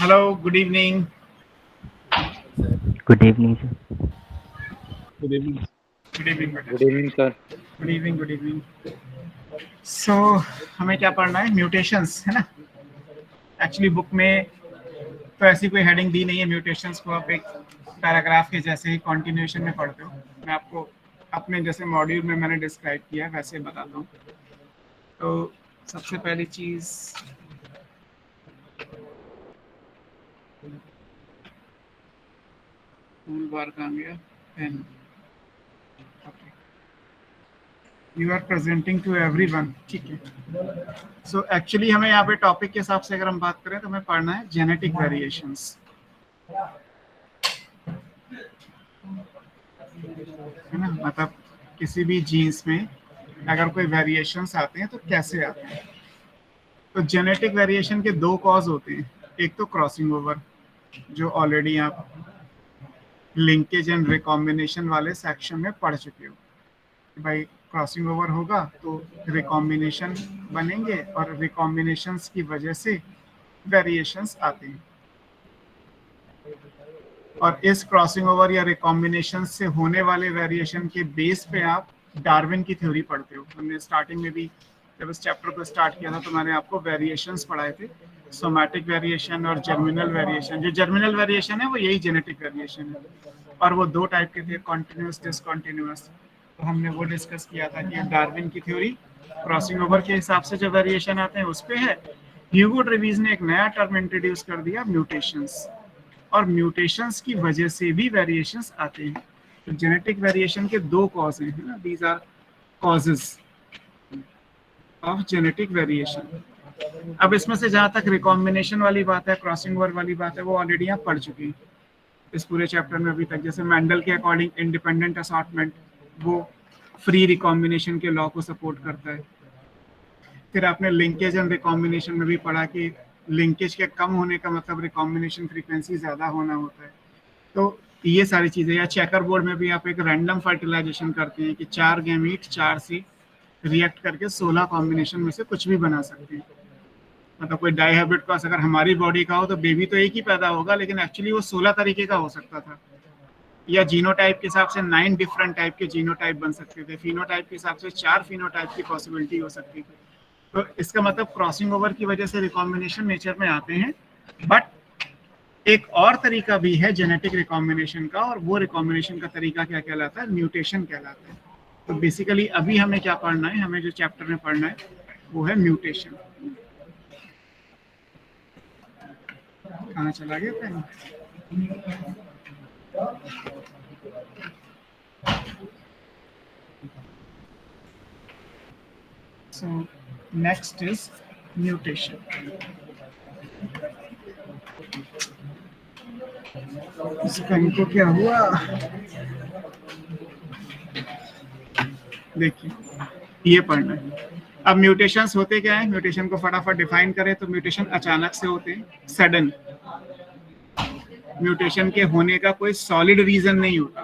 Hello, good evening. Good evening, sir. Good evening. Good evening, बेटा. Good evening, sir. Good evening, good evening. So, हमें क्या पढ़ना है? Mutations है ना. एक्चुअली बुक में तो ऐसी कोई हेडिंग दी नहीं है. म्यूटेशंस को आप एक पैराग्राफ के जैसे ही कंटिन्यूएशन में पढ़ते हो. मैं आपको अपने जैसे मॉड्यूल में मैंने डिस्क्राइब किया वैसे बताता हूँ. तो सबसे पहली चीज टूल बार कहाँ गया? Pen. You are presenting to everyone. ठीक है. सो एक्चुअली हमें यहाँ पे टॉपिक के हिसाब से अगर हम बात करें तो हमें पढ़ना है जेनेटिक वेरिएशंस, है ना. मतलब किसी भी जीन्स में अगर कोई वेरिएशंस आते हैं तो कैसे आते हैं. तो जेनेटिक वेरिएशन के दो कॉज होते हैं. एक तो क्रॉसिंग ओवर, जो ऑलरेडी आप लिंकेज एंड रिकॉम्बिनेशन वाले सेक्शन में पढ़ चुके हो. भाई क्रॉसिंग ओवर होगा तो रिकॉम्बिनेशन बनेंगे और रिकॉम्बिनेशंस की वजह से वेरिएशंस आते हैं. और इस क्रॉसिंग ओवर या रिकॉम्बिनेशन से होने वाले वेरिएशन के बेस पे आप डार्विन की थ्योरी पढ़ते हो. हमने स्टार्टिंग में भी जब इस चैप्टर को स्टार्ट किया था तो मैंने आपको वेरिएशंस पढ़ाए थे, सोमैटिक वेरिएशन और जर्मिनल वेरिएशन. जो जर्मिनल वेरिएशन है वो यही जेनेटिक वेरिएशन है और वो दो टाइप के थे, कॉन्टिन्यूस, डिसकॉन्टिन्यूस. तो हमने वो डिस्कस किया था कि डार्विन की थ्योरी क्रॉसिंग ओवर के हिसाब से जो वेरिएशन आते हैं उस पे है. ह्यूगो ट्रेविस ने एक नया टर्म इंट्रोड्यूस कर दिया, म्यूटेशंस. और म्यूटेशंस की वजह से भी वेरिएशंस आते हैं. तो जेनेटिक वेरिएशन के दो कॉज हैं ना. These are causes of genetic variation. अब इसमें से जहां तक रिकॉम्बिनेशन वाली बात है, क्रॉसिंग ओवर वाली बात है, वो ऑलरेडी आप पढ़ चुकी हैं इस पूरे चैप्टर में अभी तक. जैसे मेंडल के अकॉर्डिंग इंडिपेंडेंट असॉर्टमेंट वो फ्री रिकॉम्बिनेशन के लॉ को सपोर्ट करता है. फिर आपने लिंकेज एंड रिकॉम्बिनेशन में भी पढ़ा कि लिंकेज के कम होने का मतलब रिकॉम्बिनेशन फ्रीक्वेंसी ज़्यादा होना होता है. तो ये सारी चीज़ें. या चेकर बोर्ड में भी आप एक रैंडम फर्टिलाइजेशन करते हैं कि 4 गैमीट 4 से रिएक्ट करके 16 कॉम्बिनेशन में से कुछ भी बना सकते हैं. मतलब कोई डाइहाइब्रिड क्रॉस अगर हमारी बॉडी का हो तो बेबी तो एक ही पैदा होगा, लेकिन एक्चुअली वो 16 तरीके का हो सकता था. या जीनोटाइप के हिसाब से 9 डिफरेंट टाइप के जीनोटाइप बन सकते थे. फिनोटाइप के हिसाब से 4 फिनोटाइप की पॉसिबिलिटी हो सकती थी. तो इसका मतलब क्रॉसिंग ओवर की वजह से रिकॉम्बिनेशन नेचर में आते हैं. बट एक और तरीका भी है जेनेटिक रिकॉम्बिनेशन का, और वो रिकॉम्बिनेशन का तरीका क्या कहलाता है? म्यूटेशन कहलाता है. तो बेसिकली अभी हमें क्या पढ़ना है? हमें जो चैप्टर में पढ़ना है वो है म्यूटेशन. कहाँ चला गया pen? So next is mutation. इस पेन को क्या हुआ? देखिए ये पढ़ना है. अब म्यूटेशंस होते क्या है? म्यूटेशन को फटाफट डिफाइन करें तो म्यूटेशन अचानक से होते हैं, सडन. म्यूटेशन के होने का कोई सॉलिड रीजन नहीं होता,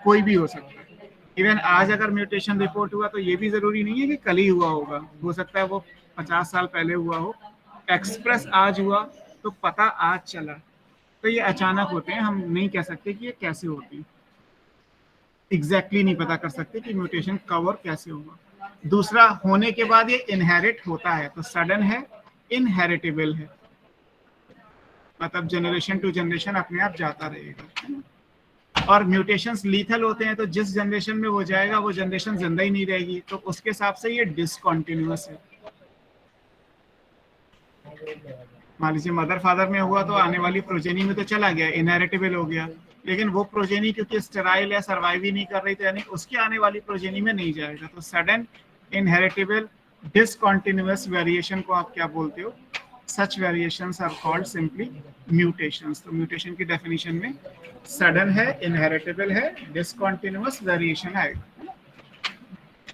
कोई भी हो सकता है. इवन आज अगर म्यूटेशन रिपोर्ट हुआ तो ये भी जरूरी नहीं है कि कल ही हुआ होगा. हो सकता है वो 50 साल पहले हुआ हो. एक्सप्रेस आज हुआ तो पता आज चला. तो ये अचानक होते हैं. हम नहीं कह सकते कि ये कैसे होती है. एग्जैक्टली नहीं पता कर सकते कि म्यूटेशन कब और कैसे होगा. दूसरा, होने के बाद ये इनहेरिट होता है. तो सडन है, इनहेरिटेबल है. मतलब जनरेशन टू जनरेशन अपने आप जाता रहेगा. और म्यूटेशंस लीथल होते हैं, तो जिस जनरेशन में वो जाएगा वो जनरेशन जिंदा ही नहीं रहेगी. तो उसके हिसाब से ये डिसकॉन्टिन्यूअस है. मान लीजिए मदर फादर में हुआ तो आने वाली प्रोजेनी में तो चला गया, इनहेरिटेबल हो गया. लेकिन वो प्रोजेनी क्योंकि स्टेराइल या सर्वाइव ही नहीं कर रही थी, यानी उसकी आने वाली प्रोजेनी में नहीं जाएगा. तो सडन इनहेरिटेबल डिसकॉन्टिन्यूअस वेरिएशन को आप क्या बोलते हो? Such variations are called simply mutations. तो म्यूटेशन की डेफिनेशन में सडन है, इनहेरिटेबल है, डिसकॉन्टिन्यूअस वेरिएशन आएगा.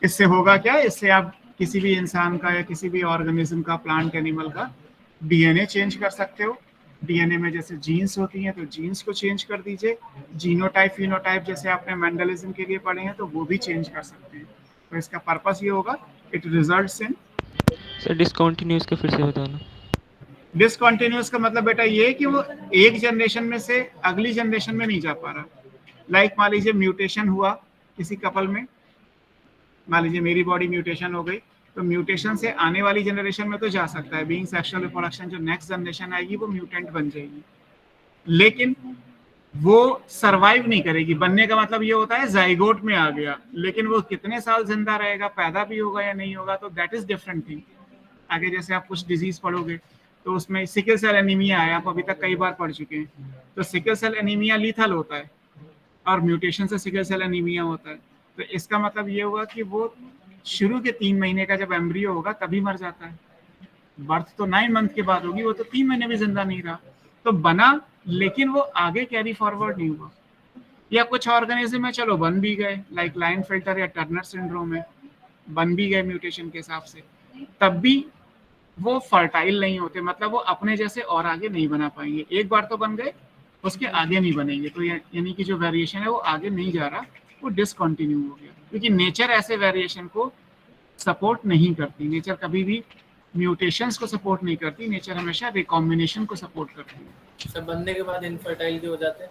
इससे होगा क्या? इससे आप किसी भी इंसान का या किसी भी ऑर्गेनिज्म का, प्लांट एनिमल का डीएनए चेंज कर सकते हो. डीएनए में जैसे जीन्स होती हैं तो जीन्स को चेंज कर दीजिए. जीनोटाइप फिनोटाइप जैसे आपने मेंडलिज्म के लिए पढ़े हैं तो वो भी चेंज कर सकते हैं. तो इसका पर्पस ये होगा, it results in. Sir discontinuous का फिर से बताना. डिसकंटिन्यूअस का मतलब बेटा ये है कि वो एक जनरेशन में से अगली जनरेशन में नहीं जा पा रहा। लाइक मान लीजिए म्यूटेशन हुआ किसी कपल में, मान लीजिए मेरी बॉडी म्यूटेशन हो गई, तो म्यूटेशन से आने वाली जनरेशन में तो जा सकता है, बीइंग सेक्सुअल रिप्रोडक्शन, जो नेक्स्ट जनरेशन आएगी वो म्यूटेंट बन जाएगी, लेकिन वो सरवाइव नहीं करेगी। बनने का मतलब ये होता है जाइगोट में आ गया, लेकिन वो कितने साल जिंदा रहेगा, पैदा भी होगा या नहीं होगा, तो दैट इज डिफरेंट थिंग। आगे जैसे आप कुछ डिजीज पढ़ोगे तो उसमें सिकल सेल एनीमिया है, आप अभी तक कई बार पढ़ चुके हैं, तो सिकल सेल एनीमिया लीथल होता है और म्यूटेशन से सिकल सेल एनीमिया होता है। तो इसका मतलब ये हुआ कि वो शुरू के 3 महीने का जब एम्ब्रियो होगा तभी मर जाता है, बर्थ तो 9 मंथ के बाद होगी, वो तो 3 महीने भी जिंदा नहीं रहा, तो बना लेकिन वो आगे कैरी फॉरवर्ड नहीं हुआ। या कुछ ऑर्गेनिज्म है चलो बन भी गए, लाइक लाइन फिल्टर या टर्नर सिंड्रोम है, बन भी गए म्यूटेशन के हिसाब से, तब भी वो फर्टाइल नहीं होते, मतलब वो अपने जैसे और आगे नहीं बना पाएंगे। एक बार तो बन गए, उसके आगे नहीं बनेंगे, तो यानी कि जो वेरिएशन है वो आगे नहीं जा रहा, वो डिसकंटिन्यू हो गया, क्योंकि नेचर ऐसे वेरिएशन को सपोर्ट नहीं करती। नेचर कभी भी म्यूटेशंस को सपोर्ट नहीं करती, नेचर हमेशा रिकॉम्बिनेशन को सपोर्ट करती है। सब बनने के बाद इनफर्टाइल भी हो जाते हैं।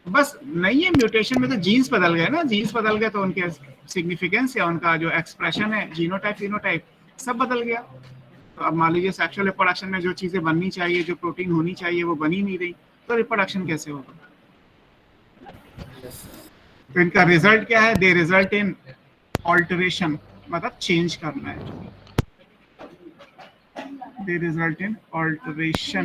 बस नहीं है, म्यूटेशन में तो जीन्स बदल गए ना, जीन्स बदल गए तो उनके सिग्निफिकेंस या उनका जो एक्सप्रेशन है, जीनोटाइप फिनोटाइप सब बदल गया। तो अब मान लीजिए सेक्सुअल रिप्रोडक्शन में जो चीजें बननी चाहिए, जो प्रोटीन होनी चाहिए, वो बनी नहीं रही, तो रिप्रोडक्शन कैसे होगा? तो इनका रिजल्ट क्या है? दे रिजल्ट इन ऑल्टरेशन, मतलब चेंज करना है। दे रिजल्ट इन ऑल्टरेशन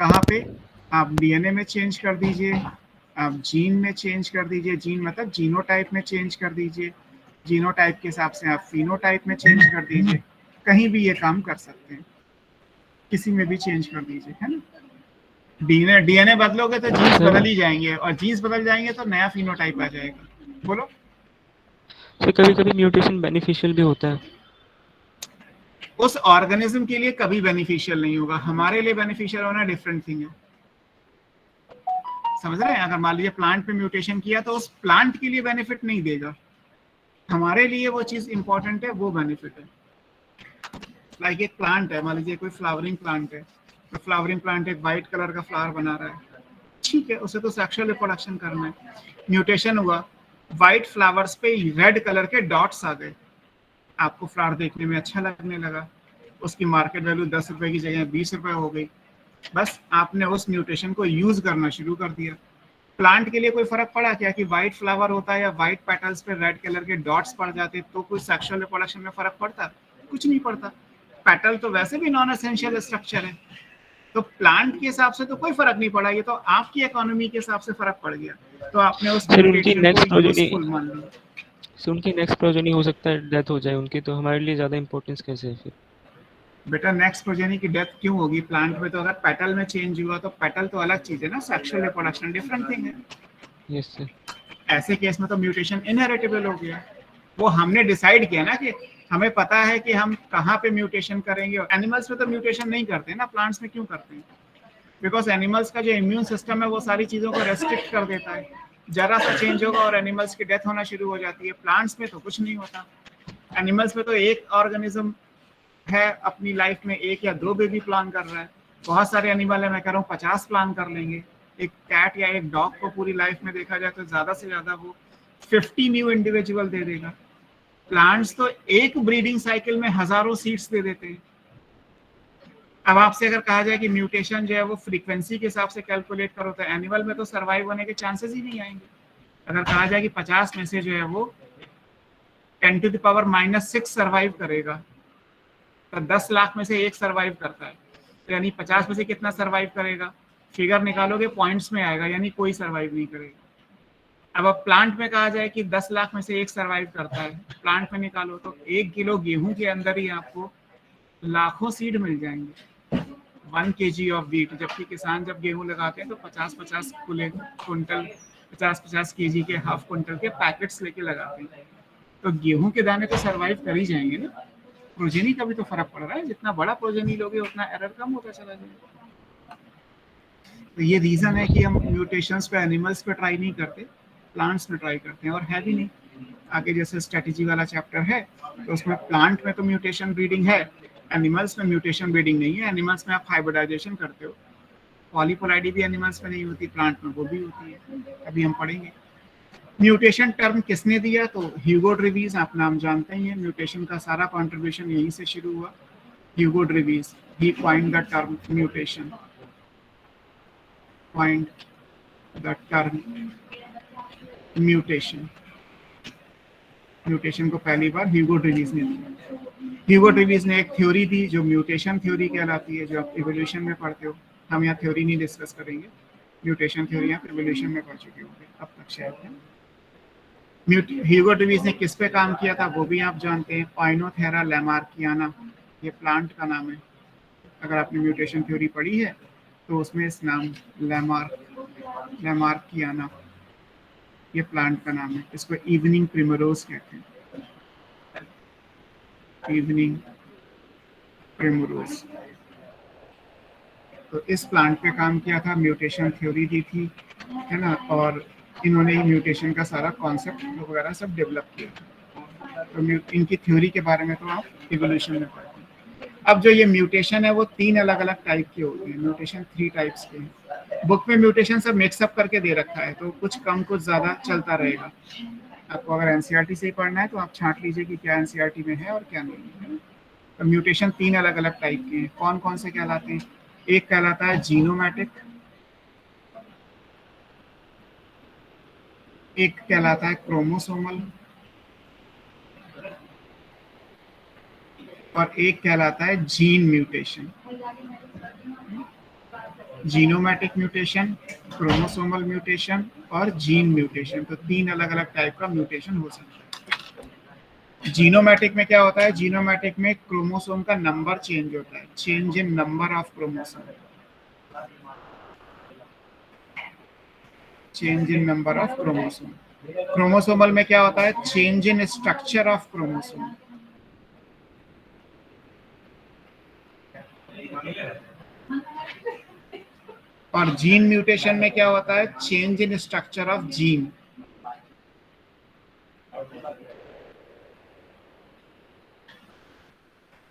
कहाँ पे? आप डीएनए में चेंज कर दीजिए, आप जीन में चेंज कर दीजिए, जीन मतलब जीनोटाइप में चेंज कर दीजिए, जीनोटाइप के हिसाब से आप फिनोटाइप में चेंज कर दीजिए, कहीं भी ये काम कर सकते हैं, किसी में भी चेंज कर दीजिए, है ना। डीएनए बदलोगे तो जीन्स बदल ही जाएंगे, और जीन्स बदल जाएंगे तो नया फिनोटाइप आ जाएगा। बोलो। तो कभी कभी म्यूटेशन बेनिफिशियल भी होता है। उस ऑर्गेनिज्म के लिए कभी बेनिफिशियल नहीं होगा, हमारे लिए बेनिफिशियल होना डिफरेंट थिंग है, समझ रहे हैं? अगर मान लीजिए प्लांट पे म्यूटेशन किया तो उस प्लांट के लिए बेनिफिट नहीं देगा, हमारे लिए वो चीज इंपॉर्टेंट है, वो बेनिफिट है। लाइक एक प्लांट है, मान लीजिए कोई फ्लावरिंग प्लांट है, तो फ्लावरिंग प्लांट एक वाइट कलर का फ्लावर बना रहा है, ठीक है, उसे तो सेक्सुअल रिप्रोडक्शन करना है। म्यूटेशन हुआ, व्हाइट फ्लावर्स पे रेड कलर के डॉट्स आ गए, आपको फ्लावर देखने में अच्छा लगने लगा, उसकी मार्केट वैल्यू 10 रुपए की जगह 20 रुपए हो गई, बस आपने उस म्यूटेशन को यूज करना शुरू कर दिया। प्लांट के लिए कोई फर्क पड़ा क्या कि व्हाइट फ्लावर होता है या व्हाइट पेटल्स पे रेड कलर के डॉट्स पड़ जाते, तो कोई सेक्सुअल रिप्रोडक्शन में फर्क पड़ता? कुछ नहीं पड़ता। पेटल तो वैसे भी नॉन एसेंशियल स्ट्रक्चर है, तो प्लांट के हिसाब से तो कोई फर्क नहीं पड़ा, ये तो आपकी इकोनॉमी के हिसाब से फर्क पड़ गया, तो आपने उस म्यूटेशन को यूजफुल मान लिया। सो उनकी नेक्स्ट प्रोजेनी हो सकता है डेथ हो जाए उनकी, तो हमारे लिए ज्यादा इंपॉर्टेंस कैसे है फिर? बेटा नेक्स्ट प्रोजेनी की डेथ क्यों होगी? प्लांट में तो अगर पेटल में चेंज हुआ तो पेटल तो अलग चीज है ना, सेक्सुअल रिप्रोडक्शन डिफरेंट थिंग है। Yes sir. ऐसे केस में तो म्यूटेशन इनहेरिटेबल हो गया, वो हमने डिसाइड किया ना कि हमें पता है कि हम कहाँ पे म्यूटेशन करेंगे। एनिमल्स में तो म्यूटेशन नहीं करते ना, प्लांट्स में क्यों करते हैं? बिकॉज एनिमल्स का जो इम्यून सिस्टम है वो सारी चीजों को रेस्ट्रिक्ट कर देता है, जरा सा चेंज होगा और एनिमल्स की डेथ होना शुरू हो जाती है। प्लांट्स में तो कुछ नहीं होता, एनिमल्स में तो एक ऑर्गेनिज्म है अपनी लाइफ में 1 या 2 बेबी प्लान कर रहा है, बहुत सारे एनिमल है, मैं कह रहा हूँ 50 प्लान कर लेंगे। एक कैट या एक डॉग को पूरी लाइफ में देखा जाए तो ज्यादा से ज्यादा वो 50 न्यू इंडिविजुअल दे देगा। प्लांट्स तो एक ब्रीडिंग साइकिल में हजारों सीड्स दे देते हैं। अब आपसे अगर कहा जाए कि म्यूटेशन जो है वो फ्रीक्वेंसी के हिसाब से कैलकुलेट करो, तो एनिमल में तो सर्वाइव होने के चांसेस ही नहीं आएंगे। अगर कहा जाए कि 50 में से जो है वो 10⁻⁻⁶ सर्वाइव करेगा, तो 10 लाख में से 1 सर्वाइव करता है, तो यानी 50 में से कितना सर्वाइव करेगा? फिगर निकालोगे पॉइंट्स में आएगा, यानी कोई सर्वाइव नहीं करेगा। अब प्लांट में कहा जाए कि 10 लाख में से 1 सर्वाइव करता है, प्लांट में निकालो तो 1 किलो गेहूं के अंदर ही आपको लाखों सीड मिल जाएंगे, 1 kg ऑफ व्हीट। जबकि किसान जब गेहूं लगाते हैं तो 50-50 क्विंटल 50-50 kg के हाफ क्विंटल के पैकेट्स लेके लगाते हैं, तो गेहूं के दाने तो सर्वाइव कर ही जाएंगे ना। प्रोजेनी का भी तो फर्क पड़ रहा है, जितना बड़ा प्रोजेनी लोगे उतना एरर कम होता चला जाएगा। तो ये रीजन है कि हम म्यूटेशंस पे एनिमल्स पे ट्राई नहीं करते, प्लांट्स में ट्राई करते हैं, और है भी नहीं। आगे जैसे स्ट्रेटेजी वाला चैप्टर है तो उसमें प्लांट में तो म्यूटेशन ब्रीडिंग है, एनिमल्स में म्यूटेशन ब्रीडिंग नहीं है, एनिमल्स में आप हाइब्रिडाइजेशन करते हो। पॉलीपोलाइडी भी एनिमल्स में नहीं होती, प्लांट में वो भी होती है, अभी हम पढ़ेंगे। म्यूटेशन टर्म किसने दिया? तो ह्यूगो ड्रीवीज, आप नाम जानते ही हैं, म्यूटेशन का सारा कंट्रीब्यूशन यहीं से शुरू हुआ। Hugo de Vries, he coined the term mutation, coined the term mutation. Mutation को पहली बार ह्यूगो ड्रीवीज ने दिया। ह्यूगो ड्रीवीज ने एक थ्योरी दी जो म्यूटेशन थ्योरी कहलाती है, जो आप इवोल्यूशन में पढ़ते हो। हम यहाँ थ्योरी नहीं डिस्कस करेंगे, म्यूटेशन थ्योरी आप इवोल्यूशन में पढ़ चुके होंगे अब तक शायद। ह्यूगो ड्रीवीज ने किस पे काम किया था वो भी आप जानते हैं, ओइनोथेरा लैमार्कियाना, ये प्लांट का नाम है। अगर आपने म्यूटेशन थ्योरी पढ़ी है तो उसमें इस नाम लैमार्कियाना, ये प्लांट का नाम है। इसको इवनिंग प्रिमरोज कहते हैं, इवनिंग प्रिमरोज। तो इस प्लांट पे काम किया था, म्यूटेशन थ्योरी दी थी, है ना, और इन्होंने ही म्यूटेशन का सारा कॉन्सेप्ट वगैरह सब डेवलप किया। तो इनकी थ्योरी के बारे में तो आप इवोल्यूशन में पढ़ते हैं। अब जो ये म्यूटेशन है वो 3 अलग अलग टाइप के होते हैं, म्यूटेशन 3 टाइप्स के हैं। बुक में म्यूटेशन सब मिक्सअप करके दे रखा है, तो कुछ कम कुछ ज़्यादा चलता रहेगा। आपको अगर एनसीईआरटी से ही पढ़ना है तो आप छांट लीजिए कि क्या एनसीईआरटी में है और क्या नहीं है। तो म्यूटेशन 3 अलग अलग टाइप के हैं। कौन कौन से कहलाते हैं? एक कहलाता है जीनोमैटिक, एक कहलाता है क्रोमोसोमल, और एक कहलाता है gene mutation. Genomatic mutation, chromosomal mutation और जीन म्यूटेशन, तो 3 अलग अलग टाइप का म्यूटेशन हो सकता है। जीनोमैटिक में क्या होता है? जीनोमैटिक में क्रोमोसोम का नंबर चेंज होता है, change in number of chromosome, change in number of chromosome. Chromosomal में क्या होता है? Change in structure of chromosome. और जीन म्यूटेशन में क्या होता है? Change in structure of gene.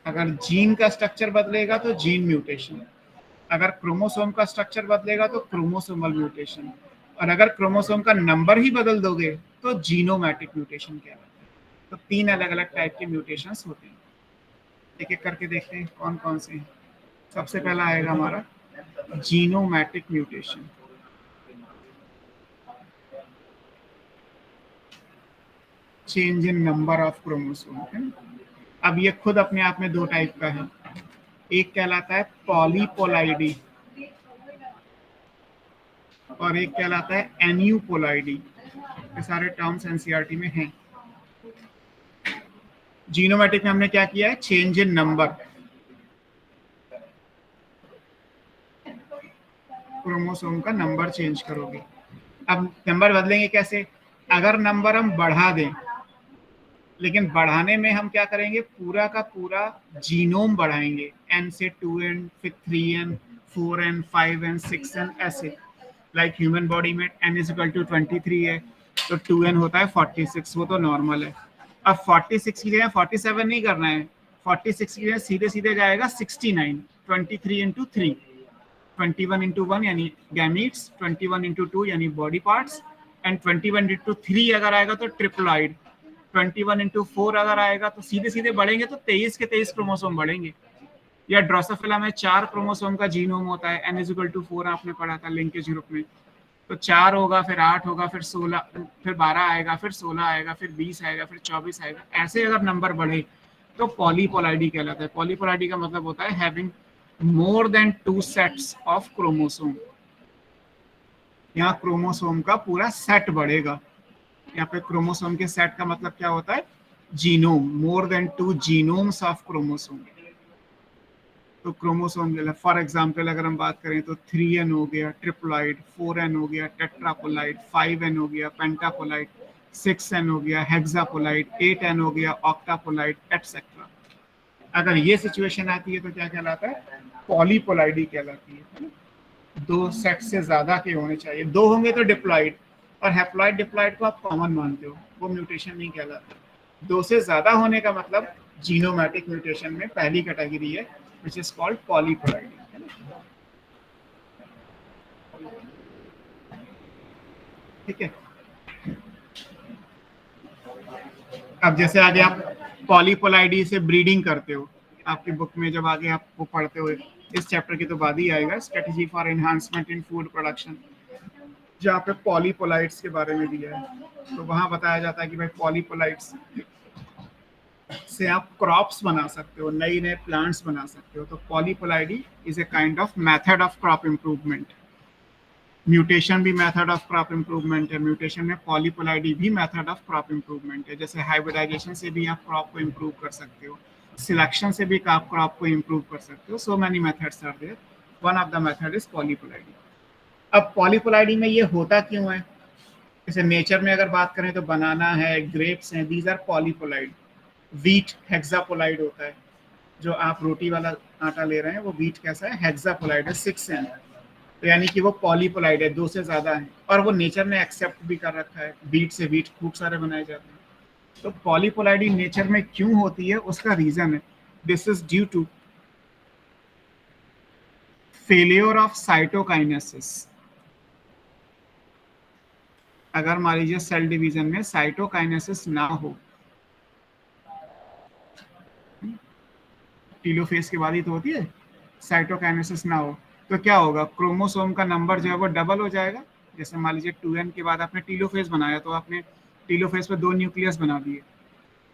अगर जीन का स्ट्रक्चर बदलेगा तो जीन म्यूटेशन, अगर क्रोमोसोम का स्ट्रक्चर बदलेगा तो क्रोमोसोमल म्यूटेशन, और अगर क्रोमोसोम का नंबर ही बदल दोगे तो जीनोमैटिक म्यूटेशन कहलाता है। तो 3 अलग अलग टाइप के म्यूटेशंस होते हैं। एक एक करके देखते हैं कौन कौन से हैं। सबसे पहला आएगा हमारा genomatic mutation. Change in number of chromosome है। अब ये खुद अपने आप में 2 टाइप का है। एक कहलाता है पॉलीपोलाइडी और एक कहलाता है एन्यूपोलाइडी। ये सारे टर्म्स एनसीईआरटी में हैं। जीनोमैटिक में हमने क्या किया है? चेंज इन नंबर, क्रोमोसोम का नंबर चेंज करोगे। अब नंबर बदलेंगे कैसे? अगर नंबर हम बढ़ा दें, लेकिन बढ़ाने में हम क्या करेंगे? पूरा का पूरा जीनोम बढ़ाएंगे, n से 2n, फिर 3n, 4n, 5n, 6n, ऐसे। लाइक ह्यूमन बॉडी में n इज इक्वल टू 23 है तो 2n होता है 46, वो तो नॉर्मल है। अब 46 की जगह 47 नहीं करना है, 46 की जगह सीधे सीधे जाएगा 69, 23 इंटू 3, 21 इंटू 1 यानी गैमीट्स, 21 इंटू 2 यानी बॉडी पार्ट्स, एंड 21 इंटू 3 अगर आएगा तो ट्रिप्लॉइड, 21 इंटू 4 अगर आएगा तो सीधे सीधे बढ़ेंगे तो 23 के 23 क्रोमोसोम बढ़ेंगे। या ड्रोसोफिला में 4 क्रोमोसोम का जीनोम होता है, n इज इक्वल टू 4 आपने पढ़ा था लिंकेज ग्रुप में। तो 4 होगा, फिर 8 होगा, फिर 16, फिर 12 आएगा, फिर 16 आएगा, फिर 20 आएगा, फिर 24 आएगा। ऐसे अगर नंबर बढ़े तो पॉलीपोलाइडी कहलाता है। पॉलीपोलाइडी का मतलब होता है having more than 2 sets of chromosome. यहाँ क्रोमोसोम का पूरा सेट बढ़ेगा। यहाँ पे क्रोमोसोम के सेट का मतलब क्या होता है? Genome, more than 2 genomes of chromosome. तो क्रोमोसोम फॉर एग्जांपल अगर हम बात करें तो 3n हो गया ट्रिप्लॉइड, 4n हो गया टेट्रापोलाइड, 5n हो गया पेंटापोलाइड, 6n हो गया हेक्सापोलाइड, 8n हो गया ऑक्टापोलाइड, एटसेट्रा। अगर ये सिचुएशन आती है तो क्या कहलाता है? पॉलीपोलाइडी कहलाती है। 2 सेट से ज्यादा के होने चाहिए, 2 होंगे तो डिप्लॉइड, और हैप्लॉइड डिप्लॉइड को आप कॉमन मानते हो, वो म्यूटेशन नहीं कहलाता। 2 से ज्यादा होने का मतलब जीनोमैटिक म्यूटेशन में पहली कैटेगरी है विच इज कॉल्ड पॉलीपोलाइडी। ठीक है, अब जैसे आगे आप पॉलीपोलाइडी से ब्रीडिंग करते हो, आपकी बुक में जब आगे आप वो पढ़ते हो, इस चैप्टर के तो बाद ही आएगा, strategy for enhancement in food production, जहाँ पे पॉलीपोलाइट्स के बारे में दिया है, तो वहां बताया जाता है कि भाई पॉलीपोलाइट्स से आप क्रॉप्स बना सकते हो, नई नए प्लांट्स बना सकते हो। तो पॉलीपोलाइडी is a kind of method of crop improvement. Mutation भी मेथड ऑफ क्रॉप इम्प्रूवमेंट है, म्यूटेशन में पॉलीपोलाइडी भी मेथड ऑफ क्रॉप इम्प्रूवमेंट है। जैसे हाइब्रिडाइजेशन से भी आप क्रॉप को इम्प्रूव कर सकते हो, सिलेक्शन से भी आप क्रॉप को इम्प्रूव कर सकते हो। So many methods are there, one of the method is polyploidy. अब पॉलीपोलाइडी में ये होता क्यों है? जैसे नेचर में अगर बात करें तो बनाना है, ग्रेप्स हैं, दीज आर पॉलीपोलाइड। व्हीट हेक्सापोलाइड होता है, जो आप रोटी वाला आटा ले रहे हैं वो व्हीट कैसा है? हेक्सापोलाइड है, 6N, तो यानी कि वो पॉलीपोलाइड है, 2 से ज्यादा है, और वो नेचर ने एक्सेप्ट भी कर रखा है। व्हीट से व्हीट खूब सारे बनाए जाते हैं। तो पॉलीपोलाइडी नेचर में क्यों होती है, उसका रीजन है, this is due to failure of cytokinesis. अगर मान लीजिए सेल डिवीजन में साइटोकाइनेसिस ना हो, टीलोफेज के बाद ही तो होती है, साइटोकाइनेसिस ना हो तो क्या होगा? क्रोमोसोम का नंबर जो है वो डबल हो जाएगा। जैसे मान लीजिए 2N के बाद आपने टीलोफेज बनाया, तो आपने टीलोफेज पे 2 न्यूक्लियस बना दिए,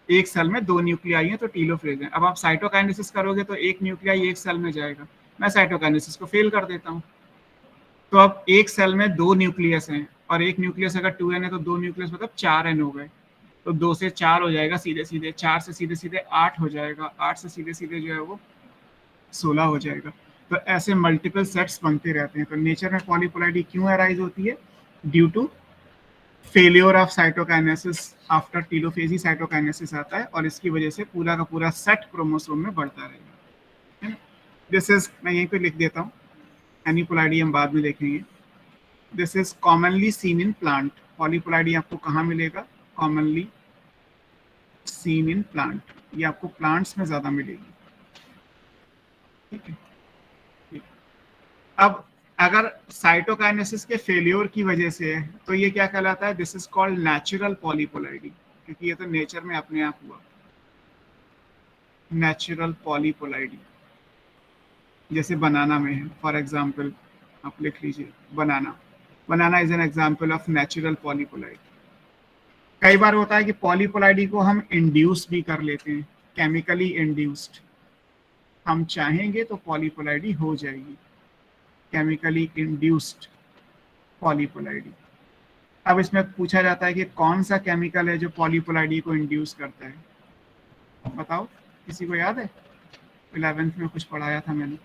एक सेल में 2 न्यूक्लियाई है तो टीलोफेज है। अब आप साइटोकाइनेसिस करोगे तो एक न्यूक्लियाई एक सेल में जाएगा, मैं साइटोकाइनेसिस को फेल कर देता हूँ। तो अब एक सेल में 2 न्यूक्लियस हैं, और एक न्यूक्लियस अगर 2N है तो 2 न्यूक्लियस मतलब 4N हो गए, तो 2 से 4 हो जाएगा सीधे सीधे, 4 से सीधे सीधे 8 हो जाएगा, 8 से सीधे सीधे जो है वो 16 हो जाएगा। तो ऐसे मल्टीपल सेट्स बनते रहते हैं। तो नेचर में पॉलीपोलाइडी क्यों अराइज होती है? Due to failure of cytokinesis. After telophase ही साइटोकाइनेसिस आता है, और इसकी वजह से पूरा का पूरा सेट क्रोमोसोम में बढ़ता रहेगा। दिस इज, मैं यहीं पे लिख देता हूँ, एनीपोलाइडी हम बाद में देखेंगे। This is commonly seen in plant. पॉलीपोलाइडी आपको कहाँ मिलेगा? कॉमनली सीन इन प्लांट, ये आपको प्लांट्स में ज्यादा मिलेगी। ठीक है, अब अगर साइटोकाइनेसिस के फेलियर की वजह से है तो ये क्या कहलाता है? दिस इज कॉल्ड नेचुरल पॉलीपोलाइडी, क्योंकि ये तो नेचर में अपने आप हुआ, नेचुरल पॉलीपोलाइडी। जैसे बनाना में है, फॉर एग्जांपल आप लिख लीजिए banana, banana is an example of natural polyploidy. कई बार होता है कि पॉलीपोलाइडी को हम इंड्यूस भी कर लेते हैं, केमिकली इंड्यूस्ड। हम चाहेंगे तो पॉलीपोलाइडी हो जाएगी, केमिकली इंड्यूस्ड पॉलीपोलाइडी। अब इसमें पूछा जाता है कि कौन सा केमिकल है जो पॉलीपोलाइडी को इंड्यूस करता है? बताओ, किसी को याद है? 11th में कुछ पढ़ाया था मैंने,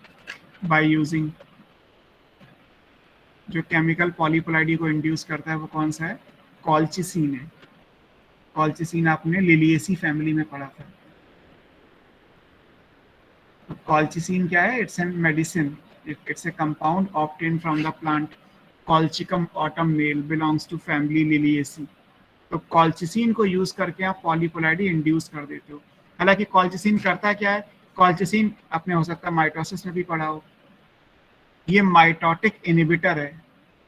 बाय यूजिंग। जो केमिकल पॉलीपोलाइडी को इंड्यूस करता है वो कौन सा है? कॉल्चिसिन है। कॉल्चिसिन आपने लिलिएसी फैमिली में पढ़ा था। तो कॉल्चिसिन क्या है? It's N medicine, it's a compound obtained from the plant Colchicum autumnale belongs to family Liliaceae। तो कॉल्चिसिन को यूज करके आप पॉलीपोलाइडी इंड्यूस कर देते हो। हालांकि कॉल्चिसिन करता क्या है? कॉल्चिसिन आपने हो सकता है माइटोसिस में भी पढ़ा हो, ये माइटोटिक इनहिबिटर है,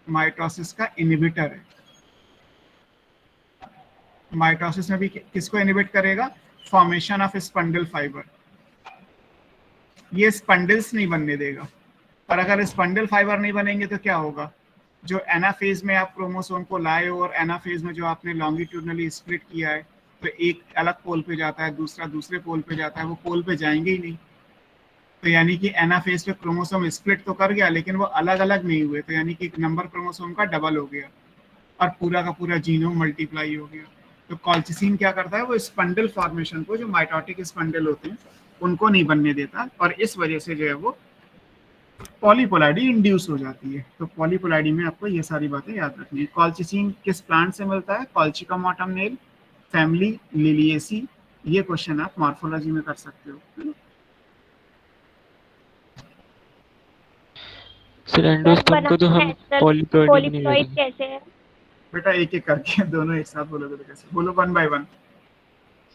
माइटोसिस का इनहिबिटर है। माइटोसिस में भी किसको इनहिबिट करेगा? Formation of spindle fibre. ये स्पंडल्स नहीं बनने देगा, और अगर स्पंडल फाइबर नहीं बनेंगे तो क्या होगा? जो एनाफेज में आप क्रोमोसोम को लाए हो और एनाफेज में जो आपने लॉन्गिट्यूडनली स्प्लिट किया है, तो एक अलग पोल पे जाता है, दूसरा दूसरे पोल पे जाता है, वो पोल पे जाएंगे ही नहीं। तो यानी कि एनाफेज पे क्रोमोसोम स्प्लिट तो कर गया, लेकिन वो अलग अलग नहीं हुए, तो यानी कि नंबर क्रोमोसोम का डबल हो गया और पूरा का पूरा जीनोम मल्टीप्लाई हो गया। तो कॉल्चिसिन क्या करता है? वो स्पंडल फॉर्मेशन को, जो माइटोटिक स्पंडल होते हैं उनको नहीं बनने देता, और इस वजह से जो है वो पॉलीपोलाइडी इंड्यूस हो जाती है। तो पॉलीपोलाइडी में आपको ये सारी बातें याद रखनी है। कॉल्चिसिन किस प्लांट से मिलता है? Colchicum autumnale, family Liliaceae. ये क्वेश्चन आप मॉर्फोलॉजी में कर सकते हो। सर एंडोस्पर्म को तो हम पॉलीप्लॉइडी नहीं पॉलीप्लॉइड लेंगे। कैसे है? बेटा एक एक करके दोनों एक साथ बोलोगे तो कैसे? बोलो one by one.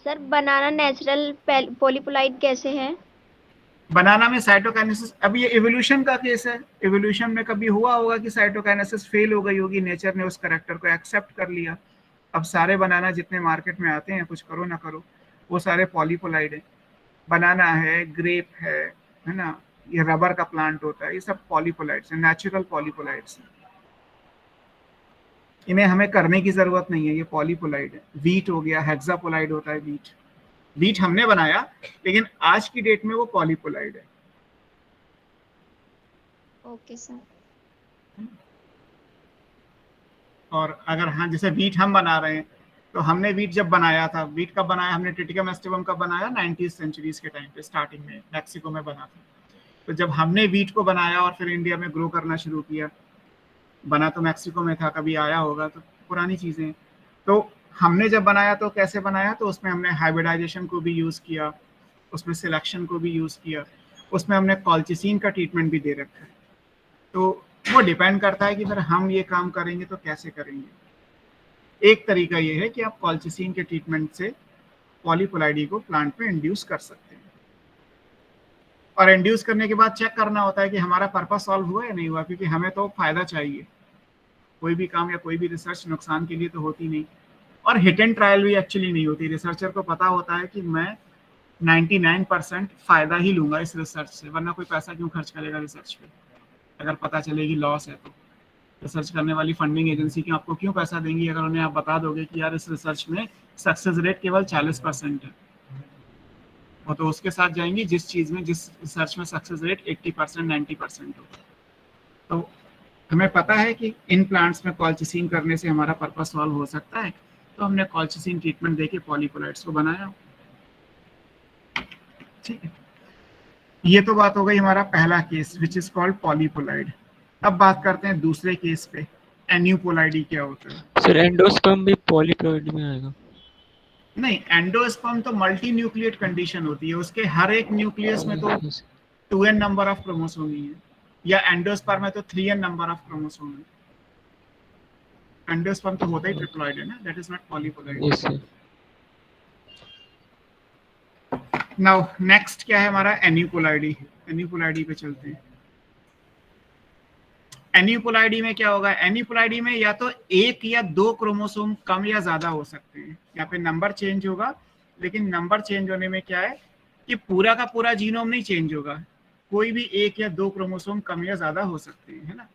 Sir banana natural polyploid कैसे है? बनाना में साइटोकाइनेसिस, अब ये एवोल्यूशन का केस है। एवोल्यूशन में कभी हुआ होगा कि साइटोकाइनेसिस फेल हो गई होगी, नेचर ने उस कैरेक्टर को एक्सेप्ट कर लिया। अब सारे बनाना जितने मार्केट में आते हैं, कुछ करो ना करो, वो सारे पॉलीपोलाइड है। बनाना है, ग्रेप है ना, ये रबर का प्लांट होता है, ये सब पॉलीपोलाइड्स हैं, नेचुरल पॉलीपोलाइड्स हैं। इन्हें हमें करने की जरूरत नहीं है, ये पॉलीपोलाइड है। वीट हो गया, हेक्सापोलाइड होता है वीट। वीट हमने बनाया, लेकिन आज की डेट में वो पॉलीपोलाइड है। Okay sir. और अगर हाँ, जैसे वीट हम बना रहे हैं, तो हमने वीट जब बनाया था, वीट कब बनाया हमने, ट्रिटिकम एस्टिवम कब बनाया, 90th सेंचुरीज के टाइम पे, स्टार्टिंग में मैक्सिको में बना था। तो जब हमने वीट को बनाया और फिर इंडिया में ग्रो करना शुरू किया, बना तो मैक्सिको में था, कभी आया होगा, तो पुरानी चीजें। तो हमने जब बनाया तो कैसे बनाया, तो उसमें हमने हाइब्रिडाइजेशन को भी यूज किया, उसमें सिलेक्शन को भी यूज किया, उसमें हमने कॉल्चिसिन का ट्रीटमेंट भी दे रखा है। तो वो डिपेंड करता है कि फिर हम ये काम करेंगे तो कैसे करेंगे। एक तरीका ये है कि आप कॉल्चिसिन के ट्रीटमेंट से पॉलीपोलाइडी को प्लांट में इंड्यूस कर सकते हैं, और इंड्यूस करने के बाद चेक करना होता है कि हमारा पर्पस सॉल्व हुआ या नहीं हुआ, क्योंकि हमें तो फायदा चाहिए। कोई भी काम या कोई भी रिसर्च नुकसान के लिए तो होती नहीं, और हिट एंड ट्रायल भी एक्चुअली नहीं होती। रिसर्चर को पता होता है कि मैं 99% फायदा ही लूंगा इस रिसर्च से, वरना कोई पैसा क्यों खर्च करेगा रिसर्च पे, अगर पता चलेगी लॉस है। तो रिसर्च करने वाली फंडिंग एजेंसी की आपको क्यों पैसा देंगी, अगर उन्हें आप बता दोगे कि यार इस रिसर्च में सक्सेस रेट केवल 40% है। वो तो उसके साथ जाएंगी जिस चीज में, जिस रिसर्च में सक्सेस रेट 80% 90% हो। तो हमें पता है कि इन प्लांट्स में कॉल्चिसिन करने से हमारा पर्पस सॉल्व हो सकता है, तो हमने कॉल्चिसिन ट्रीटमेंट देके पॉलीपोलाइड्स को बनाया। ठीक है, ये तो बात हो गई हमारा पहला केस, विच इज कॉल्ड पॉलीपोलाइड। अब बात करते हैं दूसरे केस पे, एन्यूपोलाइडी क्या होता है। सर एंडोस्पर्म भी पॉलीप्लॉइड में आएगा? नहीं, एंडोस्पर्म तो मल्टी न्यूक्लिएट कंडीशन होती है, उसके हर एक न्यूक्लियस में तो 2n नंबर ऑफ क्रोमोसोम ही है, या एंडोस्पर्म में तो 3n नंबर ऑफ क्रोमोसोम है। एंडोस्पर्म तो होता ही ट्रिप्लॉइड है ना, that is not polyploid. Yes sir. Now next क्या है हमारा, एन्यूपोलाइडी। एन्यूपोलाइडी पे चलते हैं। एन्यूपोलाइडी में क्या होगा, एन्यूपोलाइडी में या तो एक या दो क्रोमोसोम कम या ज्यादा हो सकते हैं, यहाँ पे नंबर चेंज होगा, लेकिन नंबर चेंज होने में क्या है कि पूरा का पूरा जीनोम नहीं चेंज होगा, कोई भी एक या दो क्रोमोसोम कम या ज्यादा हो सकते हैं, है ना।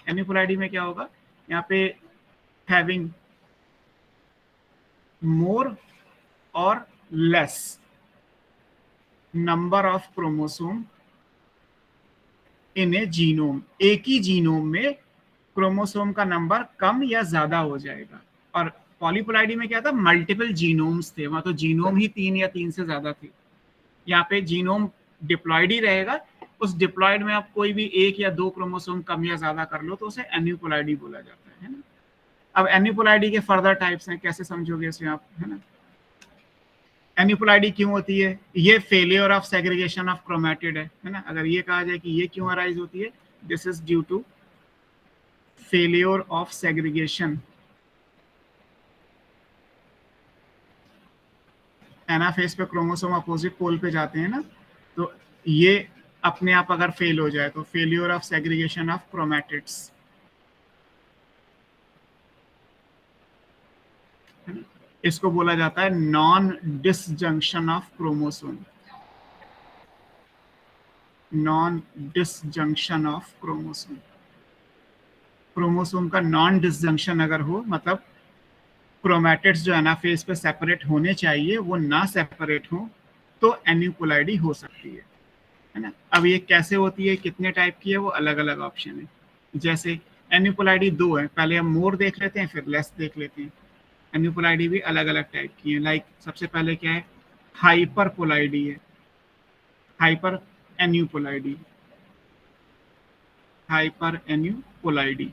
एन्यूपोलाइडी में क्या होगा, यहाँ पे हैविंग मोर और less number of chromosome in A genome, एक ही जीनोम में क्रोमोसोम का नंबर कम या ज्यादा हो जाएगा। और पॉलीपोलाइडी में क्या था, मल्टीपल जीनोम्स थे, वहां तो जीनोम ही 3 या 3 से ज्यादा थे। यहाँ पे जीनोम डिप्लॉयड ही रहेगा, उस डिप्लॉयड में आप कोई भी एक या दो क्रोमोसोम कम या ज्यादा कर लो तो उसे एन्यूपोलाइडी बोला जाता है ना। अब एन्यूपोलाइडी के फर्दर टाइप्स हैं, कैसे समझोगे इसे आप, है ना। एन्यूपोलाइडी क्यों होती है, ये failure of segregation of chromatid है ना। अगर ये कहा जाए कि ये क्यों अराइज होती है, this is due to failure of segregation. Anaphase पे क्रोमोसोम अपोजिट पोल पे जाते हैं ना, तो ये अपने आप अगर फेल हो जाए तो failure of segregation of chromatids, इसको बोला जाता है non disjunction of chromosome. Non disjunction of chromosome, chromosome का नॉन डिसजंक्शन अगर हो, मतलब क्रोमेटिड्स जो एनाफेज पे सेपरेट होने चाहिए वो ना सेपरेट हो, तो एन्यूपोलाइडी हो सकती है ना। अब ये कैसे होती है, कितने टाइप की है, वो अलग अलग ऑप्शन है। जैसे एन्यूपोलाइडी दो है, पहले हम मोर देख लेते हैं फिर लेस देख लेते हैं। एन्यूपोलाइडी भी अलग अलग टाइप की है। लाइक सबसे पहले क्या है, हाइपरपोलाइडी है, हाइपर एन्यूपोलाइडी, हाइपर एन्यूपोलाइडी।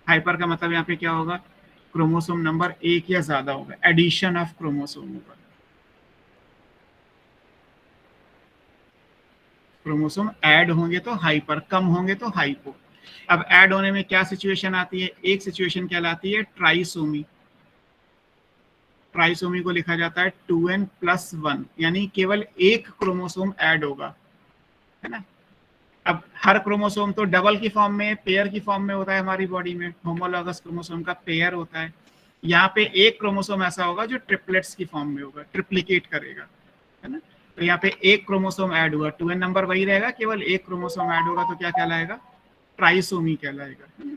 हाइपर का मतलब यहाँ पे क्या होगा, क्रोमोसोम नंबर एक या ज्यादा होगा, एडिशन ऑफ क्रोमोसोम होगा। क्रोमोसोम ऐड होंगे तो हाइपर, कम होंगे तो हाइपो। अब ऐड होने में क्या सिचुएशन आती है, एक सिचुएशन कहलाती है ट्राइसोमी। ट्राइसोमी को लिखा जाता है 2n+1, यानी केवल एक क्रोमोसोम ऐड होगा, है ना। अब हर क्रोमोसोम तो डबल की फॉर्म में, पेयर की फॉर्म में होता है हमारी बॉडी में, होमोलॉगस क्रोमोसोम का पेयर होता है। यहाँ पे एक क्रोमोसोम ऐसा होगा जो ट्रिपलेट्स की फॉर्म में होगा, ट्रिप्लिकेट करेगा, है ना। तो यहाँ पे एक क्रोमोसोम ऐड हुआ, 2n नंबर वही रहेगा, केवल एक क्रोमोसोम ऐड होगा, तो क्या कहलाएगा? ट्राइसोमी कहलाएगा।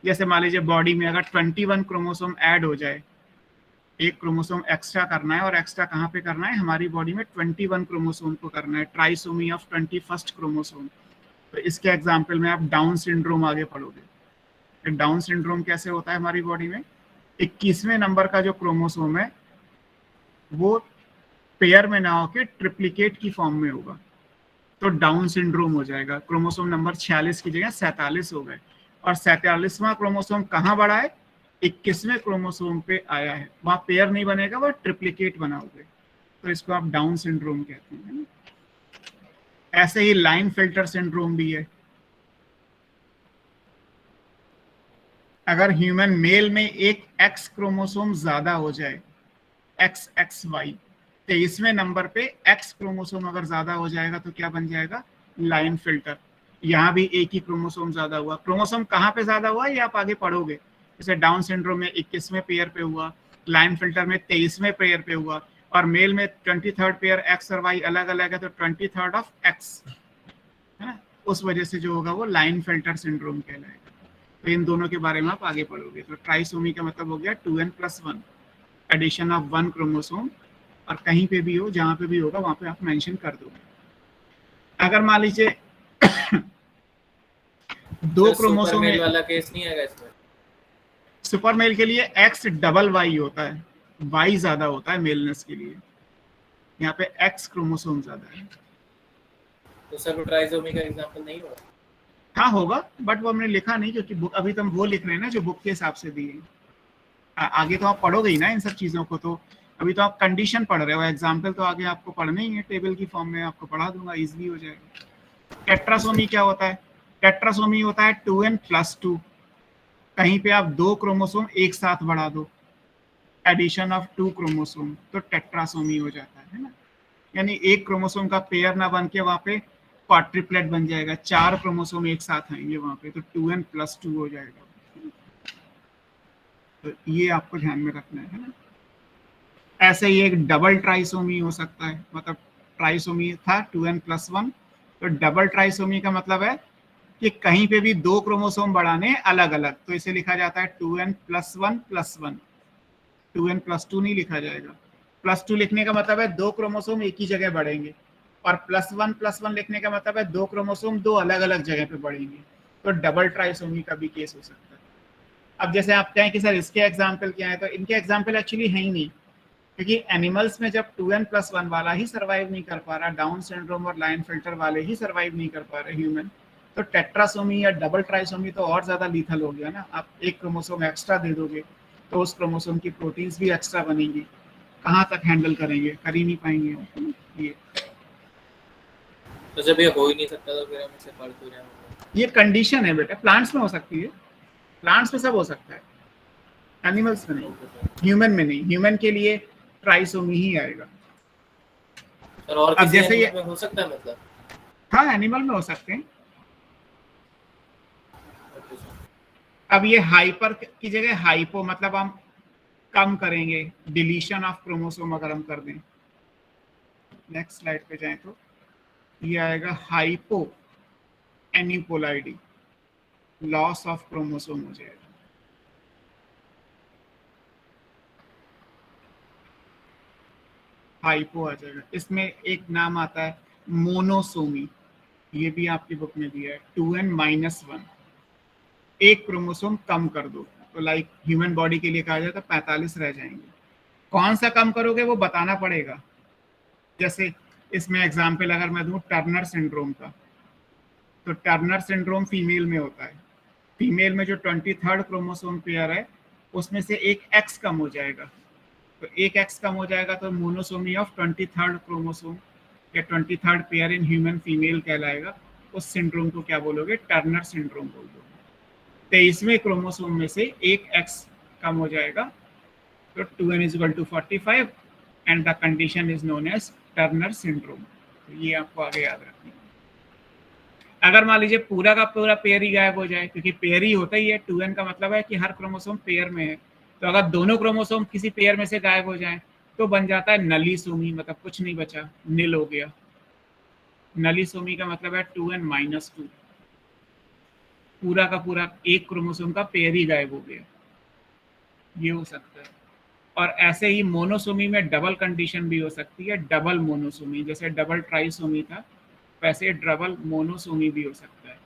जैसे मान लीजिए बॉडी में अगर 21 क्रोमोसोम ऐड हो जाए, एक क्रोमोसोम एक्स्ट्रा करना है, और एक्स्ट्रा कहाँ पे करना है? हमारी बॉडी में 21 क्रोमोसोम को करना है, ट्राइसोमी ऑफ 21st क्रोमोसोम। तो इसके एग्जाम्पल में आप डाउन सिंड्रोम आगे पढ़ोगे। डाउन सिंड्रोम कैसे होता है हमारी बॉडी में? 21वें नंबर का जो क्रोमोसोम है वो पेयर में ना होकर ट्रिप्लिकेट की फॉर्म में होगा, तो डाउन सिंड्रोम हो जाएगा। क्रोमोसोम नंबर 46 की जगह 47 हो गए, और 47वां क्रोमोसोम कहाँ बढ़ा है? 21वें क्रोमोसोम पे आया है, वहां पेयर नहीं बनेगा, वह ट्रिप्लिकेट बनाओगे, तो इसको आप डाउन सिंड्रोम कहते हैं। ऐसे ही लाइन फिल्टर सिंड्रोम भी है। अगर ह्यूमन मेल में एक एक्स क्रोमोसोम ज्यादा हो जाए, XXY, 23वें नंबर पे एक्स क्रोमोसोम अगर ज्यादा हो जाएगा तो क्या बन जाएगा? Line filter. यहाँ भी एक ही क्रोमोसोम ज्यादा हुआ। क्रोमोसोम कहाँ पे ज्यादा हुआ ये आप आगे पढ़ोगे। जैसे डाउन सिंड्रोम में 21वें पेयर पे हुआ, लाइन फिल्टर में 23वें पेयर पे हुआ, और मेल में 23rd पेयर एक्स और वाई अलग अलग है, तो 23rd ऑफ एक्स, है ना। उस वजह से जो होगा वो लाइन फिल्टर सिंड्रोम कहलाएगा। तो इन दोनों के बारे में आप आगे पढ़ोगे। तो ट्राइसोमी का मतलब हो गया 2n+1, एडिशन ऑफ 1 क्रोमोसोम, और कहीं पे भी हो, जहां पे भी होगा वहां पे आप मेंशन कर दोगे। अगर मान लीजिए दो क्रोमोसोम मेल वाला केस नहीं आएगा इसमें? सुपर मेल के लिए XY होता है, Y ज्यादा होता है मेलनेस के लिए, यहाँ पे X क्रोमोसोम ज्यादा है। तो सर ट्राइसोमी का एग्जांपल नहीं होगा? हाँ होगा, बट वो हमने लिखा नहीं, क्योंकि बुक अभी तो हम वो लिख रहे हैं ना जो बुक के हिसाब से दी है। आगे तो आप पढ़ोगे ही ना इन सब चीजों को, तो अभी तो आप कंडीशन पढ़ रहे हो, एग्जाम्पल तो आगे आपको पढ़ने ही है, टेबल की फॉर्म में आपको पढ़ा दूंगा, इजीली हो जाएगा। टेट्रासोमी क्या होता है? टेट्रासोमी होता है 2n+2, कहीं पे आप 2 क्रोमोसोम एक साथ बढ़ा दो, एडिशन ऑफ 2 क्रोमोसोम, तो टेट्रासोमी हो जाता है ना। यानी एक क्रोमोसोम का पेयर ना बन के वहां पे क्वाड्रिप्लेट बन जाएगा, 4 क्रोमोसोम एक साथ आएंगे वहां पे, तो 2n+2 हो जाएगा। तो ये आपको ध्यान में रखना है ना। ऐसे ही एक डबल ट्राइसोमी हो सकता है, मतलब ट्राइसोमी था 2n+1, तो डबल ट्राइसोमी का मतलब है कि कहीं पे भी 2 क्रोमोसोम बढ़ाने अलग अलग, तो इसे लिखा जाता है 2n+1+1, 2n+2 नहीं लिखा जाएगा। +2 लिखने का मतलब है 2 क्रोमोसोम एक ही जगह बढ़ेंगे, और +1+1 लिखने का मतलब है 2 क्रोमोसोम 2 अलग अलग जगह पे बढ़ेंगे, तो डबल ट्राइसोमी का भी केस हो सकता है। अब जैसे आप कहें कि सर इसके एग्जाम्पल क्या है, तो इनके एग्जाम्पल एक्चुअली है ही नहीं, क्योंकि एनिमल्स में जब 2n+1 वाला ही सर्वाइव नहीं कर पा रहा, डाउन सिंड्रोम और लाइन फिल्टर वाले ही सर्वाइव नहीं कर पा रहे ह्यूमन, तो टेट्रासोमी या डबल ट्राइसोमी तो और ज्यादा लीथल हो गया ना। आप एक क्रोमोसोम एक्स्ट्रा दे दोगे तो उस क्रोमोसोम की प्रोटीन्स भी एक्स्ट्रा बनेंगी, कहाँ तक हैंडल करेंगे? कर ही नहीं पाएंगे ये। तो जब ये हो ही नहीं सकता तो फिर हम इसे पढ़ क्यों रहे हैं? ये कंडीशन है बेटा, प्लांट्स में हो सकती है, प्लांट्स में सब हो सकता है, एनिमल्स में नहीं, ह्यूमन में नहीं। ह्यूमन के लिए ट्राइसोमी ही आएगा। सर और अब किसी जैसे ये एनिमल में हो सकता है मतलब? हाँ, एनिमल में हो सकते हैं। अब ये हाइपर की जगह हाइपो, मतलब हम कम करेंगे, डिलीशन ऑफ क्रोमोसोम अगर हम कर दें। नेक्स्ट स्लाइड पे जाएं तो ये आएगा हाइपो एनिपोलाइडी, लॉस ऑफ क्रोमोसोम हो जाएगा। हाइपो आ जाएगा। इसमें एक नाम आता है मोनोसोमी, ये भी आपकी बुक में दिया है, 2n-1, एक क्रोमोसोम कम कर दो, तो लाइक ह्यूमन बॉडी के लिए कहा जाए तो 45 रह जाएंगे। कौन सा कम करोगे वो बताना पड़ेगा। जैसे इसमें एग्जाम्पल अगर मैं दूं टर्नर सिंड्रोम का, तो टर्नर सिंड्रोम फीमेल में होता है। फीमेल में जो 23rd क्रोमोसोम पेयर है उसमें से एक एक्स कम हो जाएगा, तो एक एक्स कम हो जाएगा तो मोनोसोमी ऑफ 23rd क्रोमोसोम या 23rd pair in human female कहलाएगा। उस सिंड्रोम को क्या बोलोगे? टर्नर सिंड्रोम बोलोगे। 23वें क्रोमोसोम में से एक एक्स कम हो जाएगा तो 2n is to 45 and the condition is known as Turner syndrome. तो ये आपको आगे याद रखना है। अगर मान लीजिए पूरा का पूरा पेयर ही गायब हो जाए, क्योंकि पेयर ही होता ही है, 2n का मतलब है कि हर क्रोमोसोम पेयर में है, तो अगर दोनों क्रोमोसोम किसी पेयर में से गायब हो जाए तो बन जाता है नलीसोमी, मतलब कुछ नहीं बचा, नील हो गया। नलीसोमी का मतलब है 2n-2, पूरा का पूरा एक क्रोमोसोम का पेयर ही गायब हो गया, ये हो सकता है। और ऐसे ही मोनोसोमी में डबल कंडीशन भी हो सकती है, डबल मोनोसोमी, जैसे डबल ट्राइसोमी था वैसे डबल मोनोसोमी भी हो सकता है।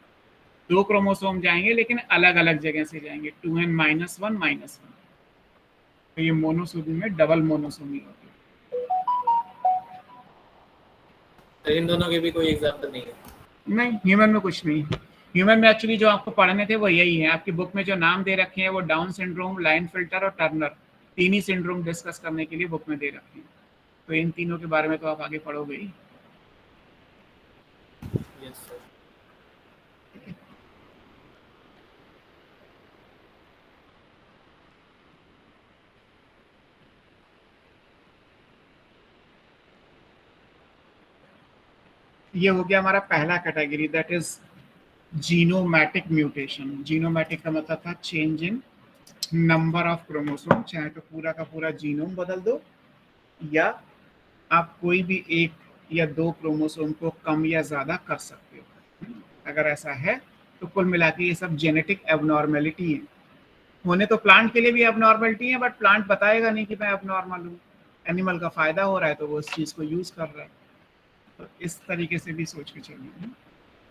दो क्रोमोसोम जाएंगे लेकिन अलग अलग जगह से जाएंगे, 2n-1-1, तो ये मोनोसोमी में डबल मोनोसोमी होती है। तो इन दोनों के भी कोई एग्जांपल नहीं है? नहीं, ह्यूमन में कुछ नहीं। ह्यूमन में एक्चुअली जो आपको पढ़ने थे वो यही है, आपकी बुक में जो नाम दे रखे हैं वो डाउन सिंड्रोम, लाइनफिल्टर और टर्नर, तीन ही सिंड्रोम डिस्कस करने के लिए बुक में दे रखे हैं। तो इन तीनों के बारे में तो आप आगे पढ़ोगे ही। Yes sir. ये हो गया हमारा पहला कैटेगरी, दैट इज जीनोमैटिक म्यूटेशन। जीनोमैटिक का मतलब था change in number of chromosome, चाहे तो पूरा का पूरा जीनोम बदल दो या आप कोई भी एक या दो क्रोमोसोम को कम या ज्यादा कर सकते हो। अगर ऐसा है तो कुल मिला के ये सब जेनेटिक एबनॉर्मेलिटी है। होने तो प्लांट के लिए भी एबनॉर्मेलिटी है, बट प्लांट बताएगा नहीं कि मैं एबनॉर्मल हूँ। एनिमल का फायदा हो रहा है तो वो उस चीज को यूज कर रहा है, तो इस तरीके से भी सोच के चलिए।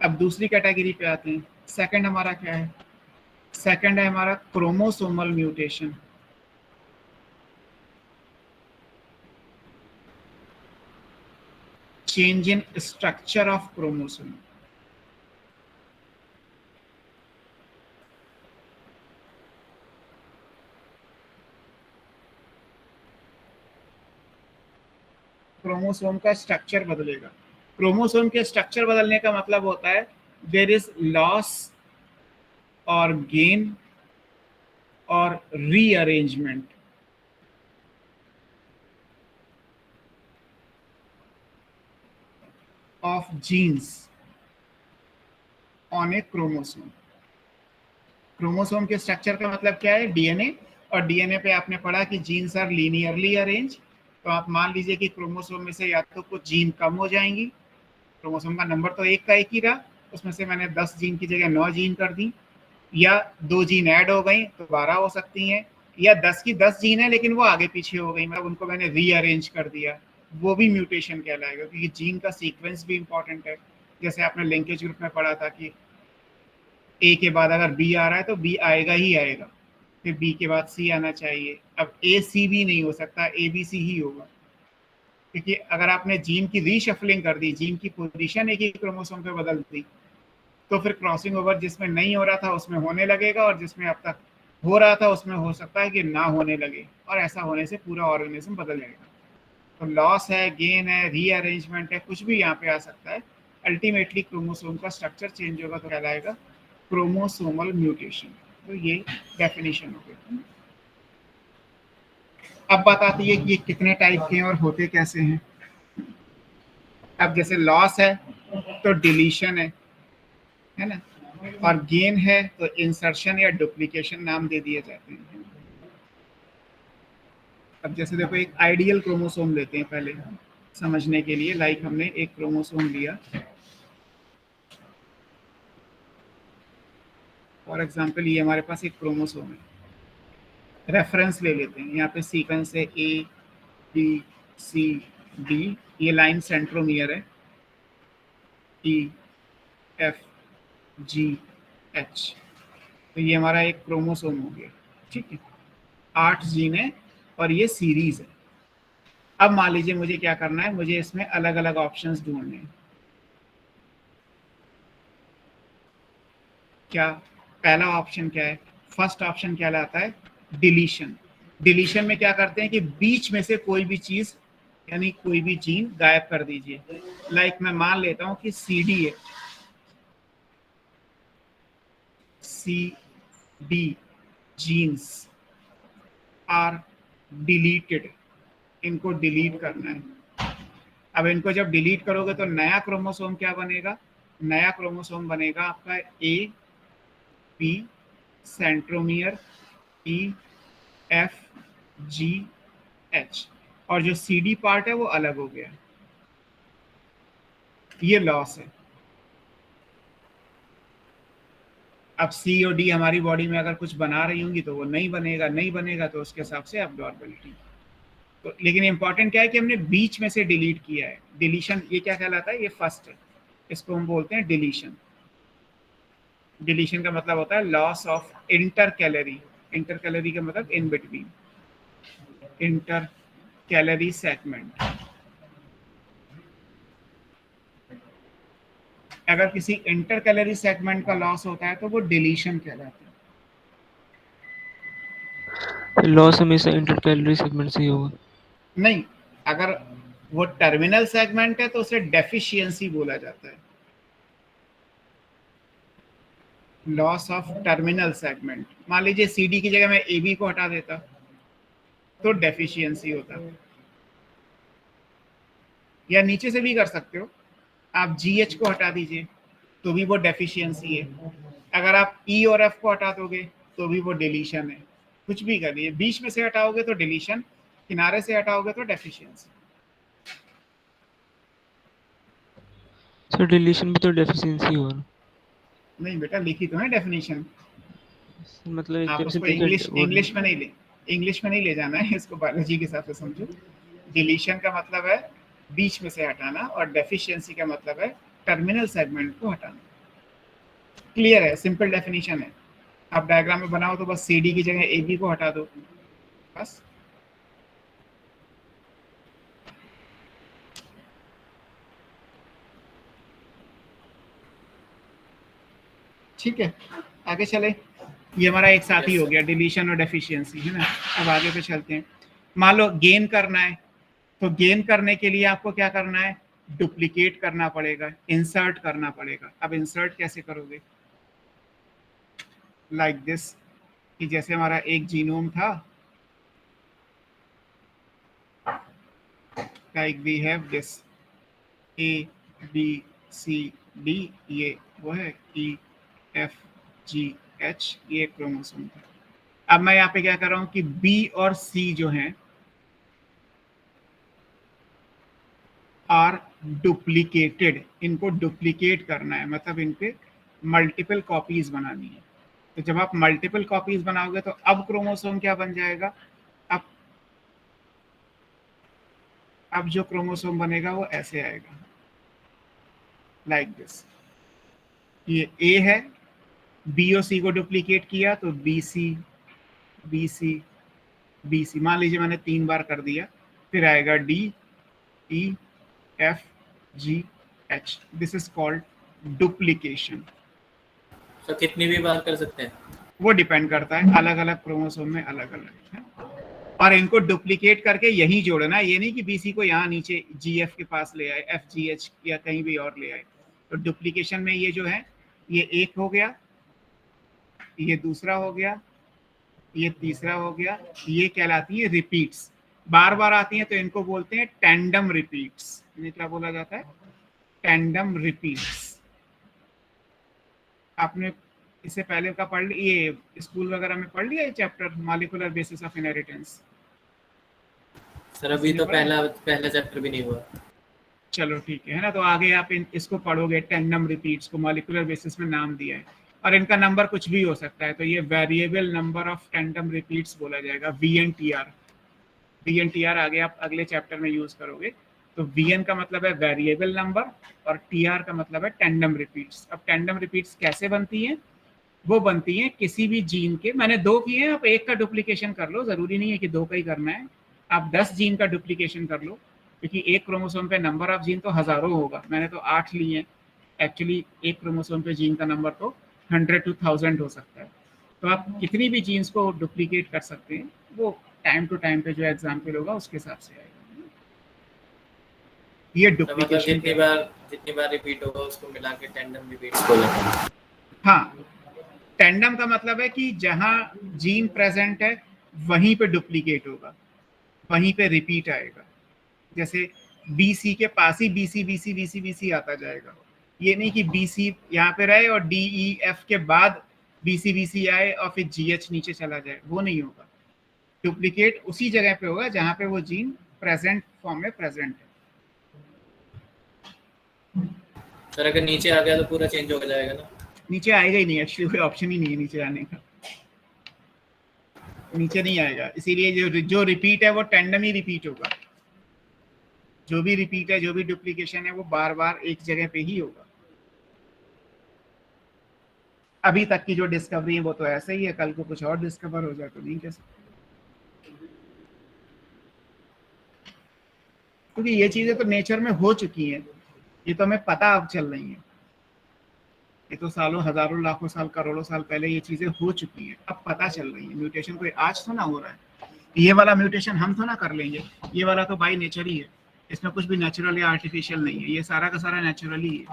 अब दूसरी कैटेगरी पे आते हैं। सेकंड हमारा क्या है? सेकंड है हमारा chromosomal mutation. Change in structure of chromosome. Chromosome का स्ट्रक्चर बदलेगा। क्रोमोसोम के स्ट्रक्चर बदलने का मतलब होता है देयर इज लॉस और गेन और rearrangement of genes on a chromosome. Chromosome के स्ट्रक्चर का मतलब क्या है? डीएनए। और डीएनए पे आपने पढ़ा कि जीन्स आर लीनियरली अरेंज। तो आप मान लीजिए कि क्रोमोसोम में से या तो कुछ जीन कम हो जाएंगी, क्रोमोसोम का नंबर तो एक का एक ही रहा, उसमें से मैंने 10 जीन की जगह 9 जीन कर दी, या 2 जीन ऐड हो गई तो 12 हो सकती हैं, या 10 की 10 जीन है लेकिन वो आगे पीछे हो गई, मतलब उनको मैंने रीअरेंज कर दिया, वो भी म्यूटेशन कहलाएगा, क्योंकि जीन का सीक्वेंस भी इंपॉर्टेंट है। जैसे आपने लिंकेज ग्रुप में पढ़ा था कि ए के बाद अगर बी आ रहा है तो बी आएगा ही आएगा, फिर बी के बाद सी आना चाहिए। अब ए सी भी नहीं हो सकता, ए बी सी ही होगा, क्योंकि अगर आपने जीन की रीशफलिंग कर दी, जीन की पोजीशन एक ही क्रोमोसोम पे बदल दी, तो फिर क्रॉसिंग ओवर जिसमें नहीं हो रहा था उसमें होने लगेगा, और जिसमें अब तक हो रहा था उसमें हो सकता है कि ना होने लगे, और ऐसा होने से पूरा ऑर्गेनिज्म बदल जाएगा। तो लॉस है, गेन है, रीअरेंजमेंट है, कुछ भी यहाँ पे आ सकता है। अल्टीमेटली क्रोमोसोम का स्ट्रक्चर चेंज होगा तो कहलाएगा क्रोमोसोमल म्यूटेशन। तो ये डेफिनेशन हो गई। अब बात आती है कि ये कितने टाइप के हैं और होते कैसे हैं। अब जैसे लॉस है तो डिलीशन है ना, और गेन है तो इंसर्शन या डुप्लीकेशन नाम दे दिए जाते हैं। अब जैसे देखो एक आइडियल क्रोमोसोम लेते हैं पहले समझने के लिए। लाइक हमने एक क्रोमोसोम लिया, फॉर एग्जांपल ये हमारे पास एक क्रोमोसोम है, रेफरेंस ले लेते हैं। यहाँ पे सीक्वेंस है ए बी सी डी, ये लाइन सेंट्रोमियर है, ई एफ जी एच, तो ये हमारा एक क्रोमोसोम हो गया। ठीक है, 8 जीन है और ये सीरीज है। अब मान लीजिए मुझे क्या करना है, मुझे इसमें अलग अलग ऑप्शंस ढूंढने हैं। क्या पहला ऑप्शन क्या है? फर्स्ट ऑप्शन क्या कहलाता है? डिलीशन। डिलीशन में क्या करते हैं कि बीच में से कोई भी चीज यानी कोई भी जीन गायब कर दीजिए। लाइक मैं मान लेता हूं कि सी डी है, C D genes are deleted, इनको डिलीट करना है। अब इनको जब डिलीट करोगे तो नया क्रोमोसोम क्या बनेगा? नया क्रोमोसोम बनेगा आपका A P centromere E F G H, और जो सी डी पार्ट है वो अलग हो गया। ये लॉस है। अब सी और डी हमारी बॉडी में अगर कुछ बना रही होंगी तो वो नहीं बनेगा, नहीं बनेगा तो उसके हिसाब से एब्नॉर्मलिटी। तो लेकिन इंपॉर्टेंट क्या है कि हमने बीच में से डिलीट किया है। डिलीशन ये क्या कहलाता है? ये फर्स्ट है, इसको हम बोलते हैं डिलीशन। डिलीशन का मतलब होता है loss of inter calorie. Inter calorie का मतलब in between, inter calorie segment. अगर किसी इंटर कैलोरी सेगमेंट का लॉस होता है तो वो डिलीशन कहलाता है। लॉस हमेशा इंटर कैलोरी सेगमेंट से ही होगा। नहीं, अगर वो टर्मिनल सेगमेंट है तो उसे डेफिशिएंसी बोला जाता है। Loss of terminal segment. मान लीजिए सीडी की जगह मैं एबी को हटा देता तो डेफिशिएंसी होता। या नीचे से भी कर सकते हो, आप जीएच को हटा दीजिए तो भी वो डेफिशिएंसी है। अगर आप ई और एफ को हटा दोगे तो भी वो डिलीशन है। कुछ भी करिए, बीच में से हटाओगे तो डिलीशन, किनारे से हटाओगे तो डेफिशिएंसी। सर डिलीशन भी तो डेफिशिएंसी होगा। नहीं बेटा, लिखी तो है डेफिनेशन। मतलब आप जब से उसको देखे इंग्लिश में नहीं ले जाना है, इसको बायोलॉजी के हिसाब से समझो। डिलीशन का मतलब है बीच में से हटाना और डेफिशिएंसी का मतलब है टर्मिनल सेगमेंट को हटाना। क्लियर है? सिंपल डेफिनेशन है। आप डायग्राम में बनाओ तो बस सी डी की जगह ए बी को हटा दो, बस। ठीक है, आगे चले। ये हमारा एक साथ ही हो गया, डिलीशन और डेफिशिएंसी, है ना। अब आगे पे चलते हैं। मान लो गेन करना है, तो गेन करने के लिए आपको क्या करना है? डुप्लीकेट करना पड़ेगा, इंसर्ट करना पड़ेगा। अब इंसर्ट कैसे करोगे? लाइक दिस, कि जैसे हमारा एक जीनोम था, like we have this A B C D, ये वो है ई एफ जी एच, ये क्रोमोसोम था। अब मैं यहाँ पे क्या कर रहा हूँ कि बी और सी जो हैं आर डुप्लीकेटेड, इनको डुप्लीकेट करना है, मतलब इनके मल्टीपल कॉपीज बनानी है। तो जब आप मल्टीपल कॉपीज बनाओगे तो अब क्रोमोसोम क्या बन जाएगा? अब जो क्रोमोसोम बनेगा वो ऐसे आएगा, लाइक दिस। ये ए है, बी और सी को डुप्लीकेट किया तो B C B C B C, मान लीजिए मैंने 3 बार कर दिया, फिर आएगा D E F G H. This is called duplication. तो कितनी भी बार कर सकते हैं? वो डिपेंड करता है, अलग अलग क्रोमोसोम में अलग अलग है। और इनको डुप्लीकेट करके यहीं जोड़ना है, ये नहीं कि बीसी को यहाँ नीचे जीएफ के पास ले आए, एफ जी एच या कहीं भी और ले आए। तो डुप्लीकेशन में ये जो है, ये एक हो गया, ये दूसरा हो गया, ये तीसरा हो गया। ये कहलाती है रिपीट्स, बार बार आती हैं तो इनको बोलते हैं टैंडम रिपीट्स। इन्हें क्या बोला जाता है? Tandem repeats. आपने इससे पहले का पढ़ लिया, ये स्कूल वगैरह में पढ़ लिया ये chapter, molecular basis of inheritance? Sir अभी तो पहला चैप्टर भी नहीं हुआ। चलो ठीक है ना, तो आगे आप इसको पढ़ोगे, टैंडम रिपीट्स को मॉलिक्यूलर बेसिस में नाम दिया है, और इनका नंबर कुछ भी हो सकता है। तो ये variable number of tandem repeats बोला जाएगा, VNTR। VNTR आगे आप अगले चैप्टर में यूज करोगे। तो VN का मतलब है वेरिएबल नंबर और TR का मतलब है टैंडम रिपीट्स। अब टैंडम रिपीट्स कैसे बनती हैं? वो बनती हैं किसी भी जीन के, मैंने 2 किए हैं, आप एक का डुप्लीकेशन कर लो, जरूरी नहीं है कि 2 का ही करना है। आप 10 जीन का डुप्लीकेशन कर लो, क्योंकि एक क्रोमोसोम पे नंबर ऑफ जीन तो हजारों होगा, मैंने तो 8 लिए हैं। एक्चुअली एक क्रोमोसोम पे जीन का नंबर तो 100 to 1000 हो सकता है। तो आप कितनी भी जीन्स को डुप्लीकेट कर सकते हैं, वो टाइम टू टाइम पे जो एग्जाम्पल होगा उसके हिसाब से आएगा। ये तो मतलब डुप्लीकेशन जितनी बार रिपीट होगा उसको मिला के टैंडम रिपीट्स बोलते हैं। हाँ, टैंडम का मतलब है कि जहां जीन प्रेजेंट है वहीं पे डुप्लीकेट होगा। वहीं पे रिपीट आएगा। जैसे BC के पास ही BC आता जाएगा। ये नहीं कि BC यहाँ पे रहे और DEF के बाद BC आए और फिर GH नीचे चला जाए, वो नहीं होगा। डुप्लीकेट उसी जगह पे होगा जहाँ पे वो जीन प्रेजेंट फॉर्म में प्रेजेंट है। सर अगर नीचे आ गया तो पूरा चेंज हो जाएगा ना? नीचे आएगा ही नहीं, एक्चुअली कोई ऑप्शन ही नहीं है नीचे आने का, नीचे नहीं आएगा। इसीलिए जो रिपीट है वो टेंडम ही रिपीट होगा। जो भी रिपीट है, जो भी डुप्लीकेशन है, वो बार बार एक जगह पे ही होगा। अभी तक की जो डिस्कवरी है वो तो ऐसे ही है, कल को कुछ और डिस्कवर हो जाए तो नहीं कह सकते, क्योंकि ये चीजें तो नेचर में हो चुकी हैं, ये तो हमें पता अब चल रही है। ये तो सालों, हजारों, लाखों साल, करोड़ों साल पहले ये चीजें हो चुकी हैं, अब पता चल रही है। म्यूटेशन कोई आज तो ना हो रहा है, ये वाला म्यूटेशन हम तो ना कर लेंगे, ये वाला तो बाई नेचर ही है, इसमें कुछ भी नेचुरल या आर्टिफिशियल नहीं है, ये सारा का सारा नेचुरल ही है।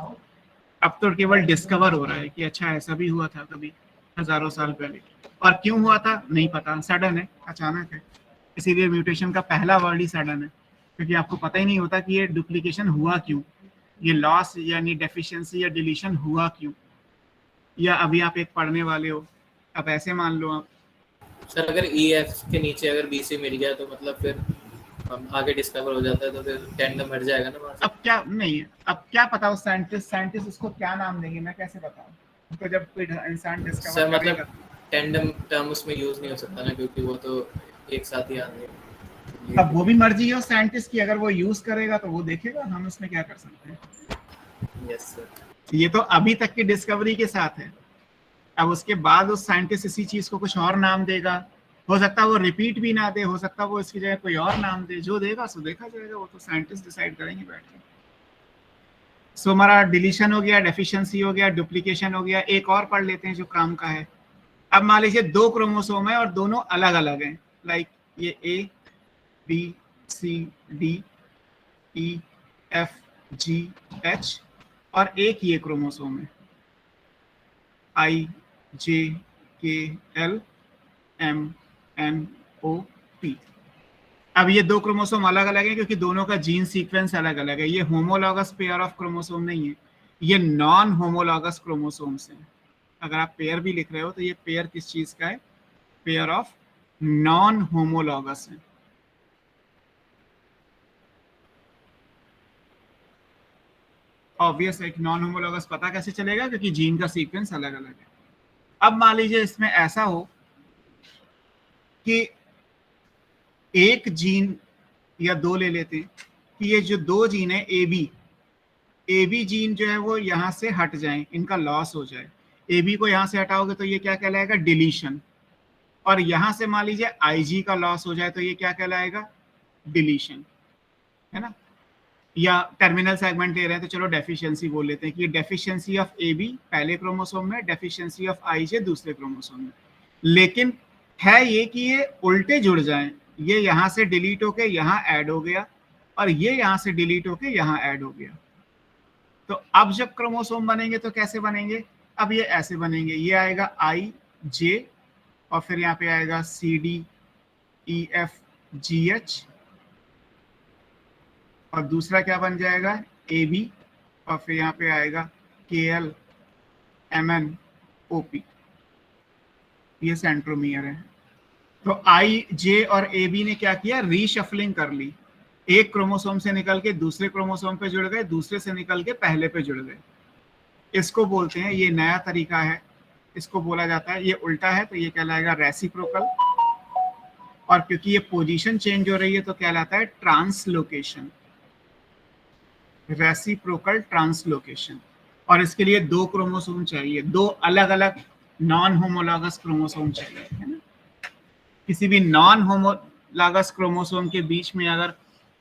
अब तो केवल डिस्कवर हो रहा है कि अच्छा ऐसा भी हुआ था कभी हजारों साल पहले, और क्यों हुआ था नहीं पता, सडन है, अचानक है। इसीलिए म्यूटेशन का पहला वर्ड ही सडन है, क्योंकि आपको पता ही नहीं होता कि ये डुप्लीकेशन हुआ क्यों, ये लॉस यानी डेफिशिएंसी या डिलीशन हुआ क्यों। या अभी आप एक पढ़ने वाले हो, अब ऐसे मान लो आप सर अगर EF के नीचे अगर BC मिल गया तो मतलब फिर हम आगे डिस्कवर हो जाता है तो फिर टेंडम हट जाएगा ना वहाँ से? अब क्या नहीं है, अब क्या पता उस साइंटिस्ट उसको क्या नाम देंगे, मैं कैसे बताऊं उसको, जब कोई इंसान डिस्कवर सर करेगा। मतलब टेंडम टर्म उसमें यूज नहीं हो सकता ना, क्योंकि वो तो एक साथ ही आते हैं। अब वो भी मर्जी है उस साइंटिस्ट की, अगर वो यूज करेगा तो वो देखेगा, हम उसमें क्या कर सकते हैं। Yes sir. ये तो अभी तक की डिस्कवरी के साथ है। अब उसके बाद उस साइंटिस्ट इसी चीज को कुछ और नाम देगा, हो सकता है वो रिपीट भी ना दे, हो सकता है वो इसकी जगह कोई और नाम दे, जो देगा सो देखा जाएगा, वो तो साइंटिस्ट डिसाइड करेंगे बैठ के। सो हमारा डिलीशन हो गया, डेफिशिएंसी हो गया, डुप्लीकेशन हो गया। एक और पढ़ लेते हैं जो काम का है। अब मान लीजिए 2 क्रोमोसोम है और दोनों अलग अलग हैं, लाइक ये A B C D E F G H, और एक ये क्रोमोसोम है I J K L M N O P। अब ये 2 क्रोमोसोम अलग अलग हैं क्योंकि दोनों का जीन सीक्वेंस अलग अलग है। ये होमोलॉगस पेयर ऑफ क्रोमोसोम नहीं है, ये नॉन होमोलॉगस क्रोमोसोम्स हैं। अगर आप पेयर भी लिख रहे हो तो ये पेयर किस चीज का है, पेयर ऑफ नॉन होमोलॉगस है। ऑब्वियस है कि नॉन होमोलॉगस पता कैसे चलेगा, क्योंकि जीन का सीक्वेंस अलग अलग है। अब मान लीजिए इसमें ऐसा हो कि एक जीन या 2 ले लेते हैं कि ये जो 2 जीन है ए बी जीन जो है वो यहाँ से हट जाए, इनका लॉस हो जाए। AB को यहाँ से हटाओगे तो ये क्या कहलाएगा, डिलीशन। और यहाँ से मान लीजिए IG का लॉस हो जाए तो ये क्या कहलाएगा, डिलीशन, है ना। या टर्मिनल सेगमेंट ले रहे हैं तो चलो डेफिशिएंसी बोल लेते हैं कि डेफिशिएंसी ऑफ AB पहले क्रोमोसोम में, डेफिशिएंसी ऑफ IJ दूसरे क्रोमोसोम में। लेकिन है ये कि ये उल्टे जुड़ जाएं, ये यहाँ से डिलीट होके यहाँ ऐड हो गया और ये यहाँ से डिलीट होके यहाँ ऐड हो गया। तो अब जब क्रोमोसोम बनेंगे तो कैसे बनेंगे, अब ये ऐसे बनेंगे, ये आएगा IJ और फिर यहाँ पे आएगा CDEFGH और दूसरा क्या बन जाएगा AB और फिर यहाँ पे आएगा KLMNOP। ये सेंट्रोमियर है। तो IJ और AB ने क्या किया, रीशफलिंग कर ली, एक क्रोमोसोम से निकल के दूसरे क्रोमोसोम पे जुड़ गए, दूसरे से निकल के पहले पे जुड़ गए। इसको बोलते हैं, ये नया तरीका है, इसको बोला जाता है, ये उल्टा है तो ये कहलाएगा रेसिप्रोकल, और क्योंकि ये पोजीशन चेंज हो रही है तो कहलाता है ट्रांसलोकेशन, रेसिप्रोकल ट्रांसलोकेशन। और इसके लिए 2 क्रोमोसोम चाहिए, 2 अलग अलग नॉन होमोलॉगस क्रोमोसोम चाहिए, है ना। किसी भी नॉन होमोलॉगस क्रोमोसोम के बीच में अगर